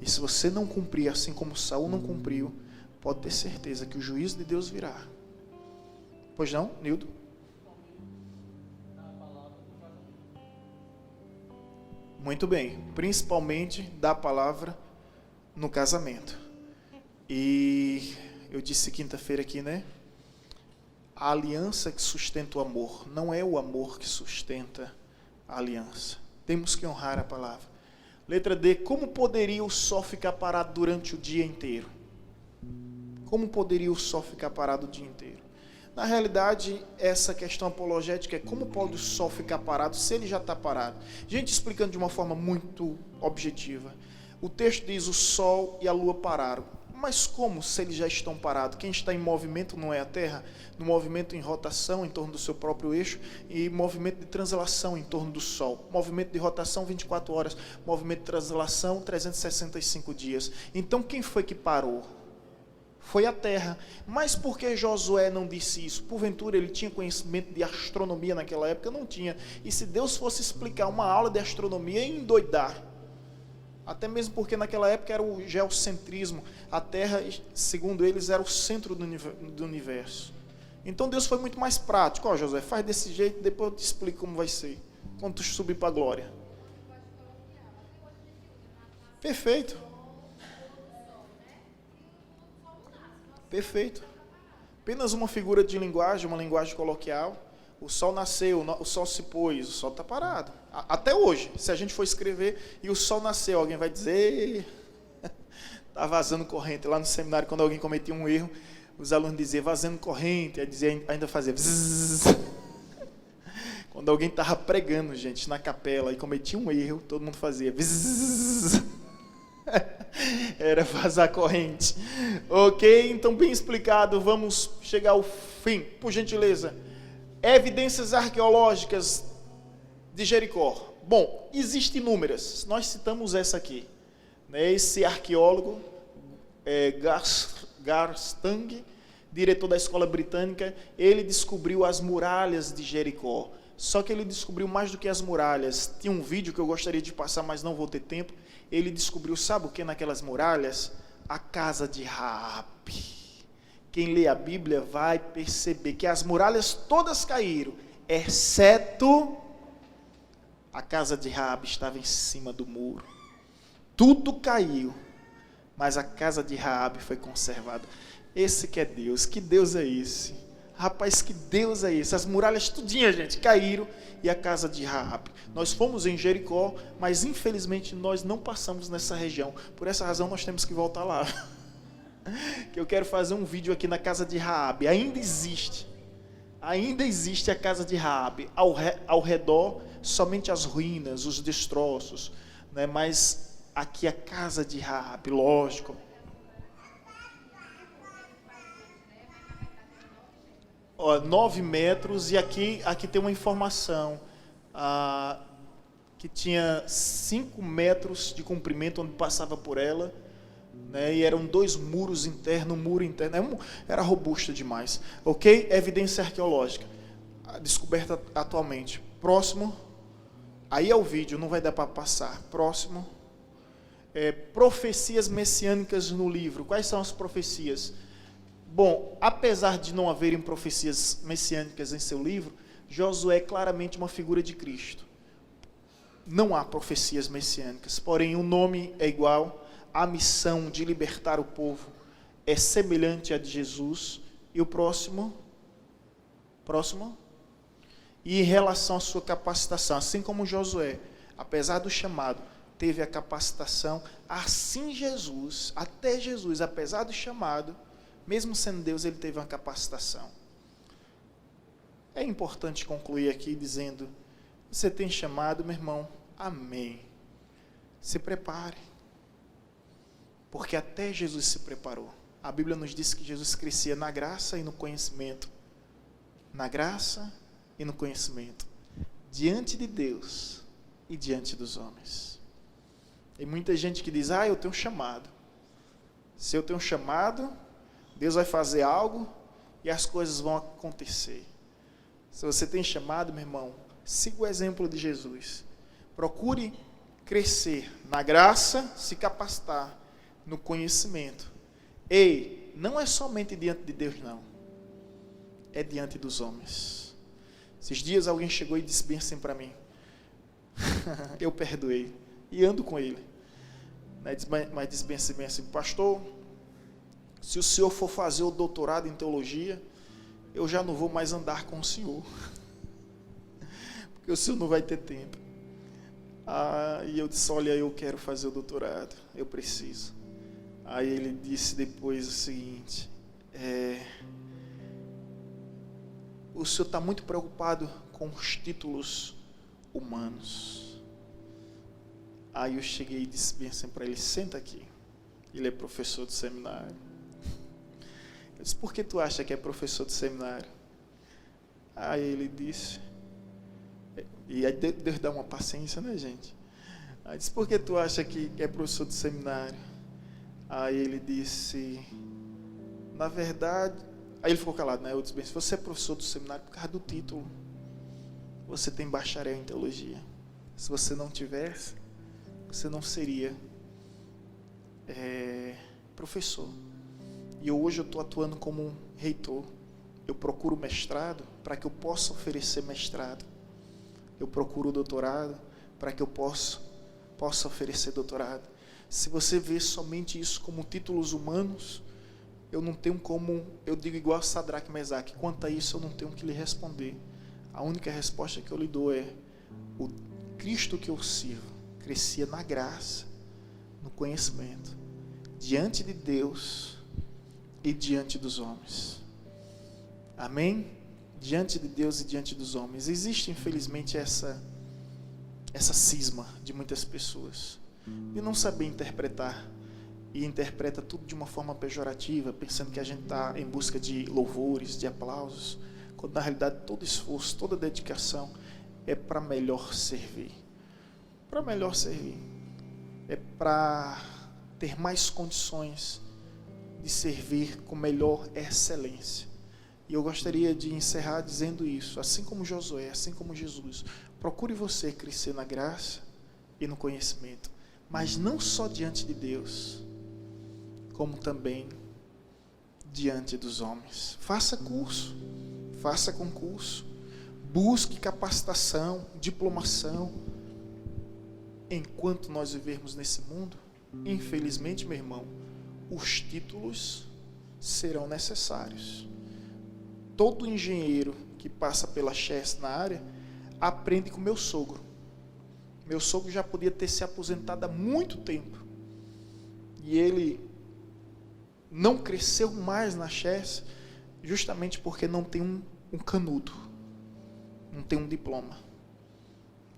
E se você não cumprir, assim como Saul não cumpriu, pode ter certeza que o juízo de Deus virá. Pois não, Nildo? Muito bem. Principalmente da palavra no casamento. E eu disse quinta-feira aqui, né? A aliança que sustenta o amor, não é o amor que sustenta a aliança. Temos que honrar a palavra. Letra D, como poderia o sol ficar parado durante o dia inteiro? Como poderia o sol ficar parado o dia inteiro? Na realidade, essa questão apologética é como pode o sol ficar parado se ele já está parado? Gente, explicando de uma forma muito objetiva. O texto diz: o sol e a lua pararam. Mas como se eles já estão parados? Quem está em movimento não é a Terra? No movimento em rotação em torno do seu próprio eixo e movimento de translação em torno do Sol. Movimento de rotação 24 horas, movimento de translação 365 dias. Então quem foi que parou? Foi a Terra. Mas por que Josué não disse isso? Porventura ele tinha conhecimento de astronomia naquela época? Não tinha. E se Deus fosse explicar uma aula de astronomia, ia endoidar. Até mesmo porque naquela época era o geocentrismo. A Terra, segundo eles, era o centro do universo. Então Deus foi muito mais prático. Ó, Josué, faz desse jeito, depois eu te explico como vai ser. Quando tu subir para a glória. Perfeito. Perfeito. Apenas uma figura de linguagem, uma linguagem coloquial. O sol nasceu, o sol se pôs, o sol está parado. Até hoje, se a gente for escrever e o sol nasceu, alguém vai dizer: está vazando corrente. Lá no seminário, quando alguém cometia um erro, os alunos diziam vazando corrente, ainda fazia bzzz. Quando alguém estava pregando, gente, na capela e cometia um erro, todo mundo fazia bzzz. Era vazar corrente. Ok, então bem explicado, vamos chegar ao fim, por gentileza. Evidências arqueológicas de Jericó. Bom, existem inúmeras. Nós citamos essa aqui. Esse arqueólogo, Garstang, diretor da escola britânica, ele descobriu as muralhas de Jericó. Só que ele descobriu mais do que as muralhas. Tinha um vídeo que eu gostaria de passar, mas não vou ter tempo. Ele descobriu, sabe o que naquelas muralhas? A casa de Raabe. Quem lê a Bíblia vai perceber que as muralhas todas caíram, exceto a casa de Raabe estava em cima do muro. Tudo caiu, mas a casa de Raabe foi conservada. Esse que é Deus. Que Deus é esse? Rapaz, que Deus é esse? As muralhas tudinhas, gente, caíram e a casa de Raabe. Nós fomos em Jericó, mas infelizmente nós não passamos nessa região. Por essa razão nós temos que voltar lá. Que eu quero fazer um vídeo aqui na casa de Raabe. Ainda existe a casa de Raabe. Ao redor, somente as ruínas, os destroços, né? Mas aqui a casa de Raabe, lógico. Ó, 9 metros, e aqui tem uma informação, que tinha 5 metros de comprimento onde passava por ela, né, e eram 2 muros internos, um muro interno, era robusta demais. Ok? Evidência arqueológica, descoberta atualmente. Próximo, aí é o vídeo, não vai dar para passar. Próximo, profecias messiânicas no livro. Quais são as profecias? Bom, apesar de não haverem profecias messiânicas em seu livro, Josué é claramente uma figura de Cristo. Não há profecias messiânicas, porém o nome é igual, a missão de libertar o povo é semelhante à de Jesus. E o próximo? E em relação à sua capacitação, assim como Josué, apesar do chamado, teve a capacitação, assim Jesus, até Jesus, apesar do chamado, mesmo sendo Deus, ele teve uma capacitação. É importante concluir aqui dizendo: você tem chamado, meu irmão, Amém. Se prepare. Porque até Jesus se preparou. A Bíblia nos diz que Jesus crescia na graça e no conhecimento. Na graça e no conhecimento. Diante de Deus e diante dos homens. Tem muita gente que diz, eu tenho um chamado. Se eu tenho um chamado, Deus vai fazer algo e as coisas vão acontecer. Se você tem chamado, meu irmão, siga o exemplo de Jesus. Procure crescer na graça, se capacitar no conhecimento. Ei, não é somente diante de Deus, não. É diante dos homens. Esses dias alguém chegou e disse bem assim para mim. Eu perdoei. E ando com ele. Mas disse bem assim, pastor, se o senhor for fazer o doutorado em teologia, eu já não vou mais andar com o senhor. Porque o senhor não vai ter tempo. E eu disse, olha, eu quero fazer o doutorado, eu preciso. Aí ele disse depois o seguinte, o senhor está muito preocupado com os títulos humanos. Aí eu cheguei e disse bem assim para ele, senta aqui. Ele é professor de seminário. Eu disse, por que tu acha que é professor de seminário? Aí ele disse, e aí Deus dá uma paciência, né, gente? Aí disse, por que tu acha que é professor de seminário? Aí ele disse, na verdade... Aí ele ficou calado, né? Eu disse, bem, se você é professor do seminário por causa do título, você tem bacharel em teologia. Se você não tivesse, você não seria professor. E hoje eu estou atuando como um reitor. Eu procuro mestrado para que eu possa oferecer mestrado. Eu procuro doutorado para que eu possa oferecer doutorado. Se você vê somente isso como títulos humanos, eu não tenho como, eu digo igual Sadraque e Mesaque, quanto a isso eu não tenho que lhe responder. A única resposta que eu lhe dou é, o Cristo que eu sirvo crescia na graça, no conhecimento, diante de Deus e diante dos homens. Amém? Diante de Deus e diante dos homens. Existe, infelizmente, essa cisma de muitas pessoas, de não saber interpretar, e interpreta tudo de uma forma pejorativa, pensando que a gente está em busca de louvores, de aplausos, quando na realidade todo esforço, toda dedicação é para melhor servir. Para melhor servir. É para ter mais condições de servir com melhor excelência. E eu gostaria de encerrar dizendo isso, assim como Josué, assim como Jesus, procure você crescer na graça e no conhecimento, mas não só diante de Deus, como também diante dos homens. Faça curso, faça concurso, busque capacitação, diplomação. Enquanto nós vivermos nesse mundo, infelizmente, meu irmão, os títulos serão necessários. Todo engenheiro que passa pela Chess na área, aprende com meu sogro. Meu sogro já podia ter se aposentado há muito tempo. E ele não cresceu mais na Chess, justamente porque não tem um canudo, não tem um diploma,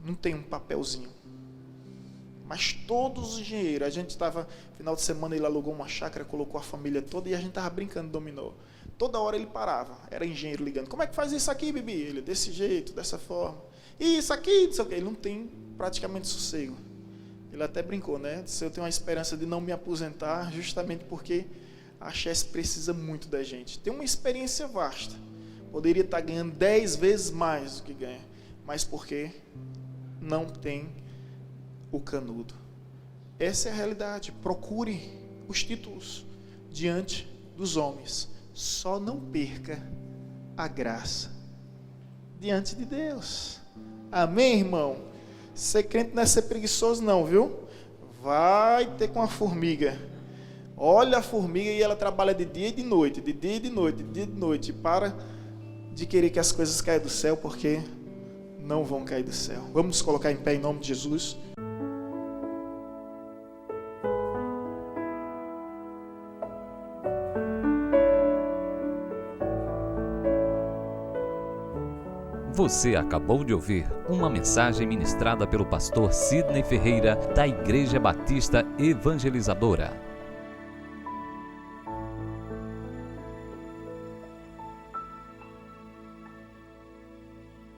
não tem um papelzinho. Mas todos os engenheiros, a gente estava, final de semana ele alugou uma chácara, colocou a família toda e a gente estava brincando de dominó. Toda hora ele parava, era engenheiro ligando, como é que faz isso aqui, Bibi? Ele, desse jeito, dessa forma. E isso aqui, não sei o quê. Ele não tem praticamente sossego. Ele até brincou, né? Disse, eu tenho uma esperança de não me aposentar, justamente porque a Chess precisa muito da gente. Tem uma experiência vasta. Poderia estar ganhando 10 vezes mais do que ganha. Mas porque não tem o canudo. Essa é a realidade. Procure os títulos diante dos homens. Só não perca a graça diante de Deus. Amém, irmão? Ser crente não é ser preguiçoso não, viu? Vai ter com a formiga. Olha a formiga e ela trabalha de dia e de noite, de dia e de noite, de dia e de noite. E para de querer que as coisas caiam do céu, porque não vão cair do céu. Vamos nos colocar em pé em nome de Jesus. Você acabou de ouvir uma mensagem ministrada pelo pastor Sidney Ferreira, da Igreja Batista Evangelizadora.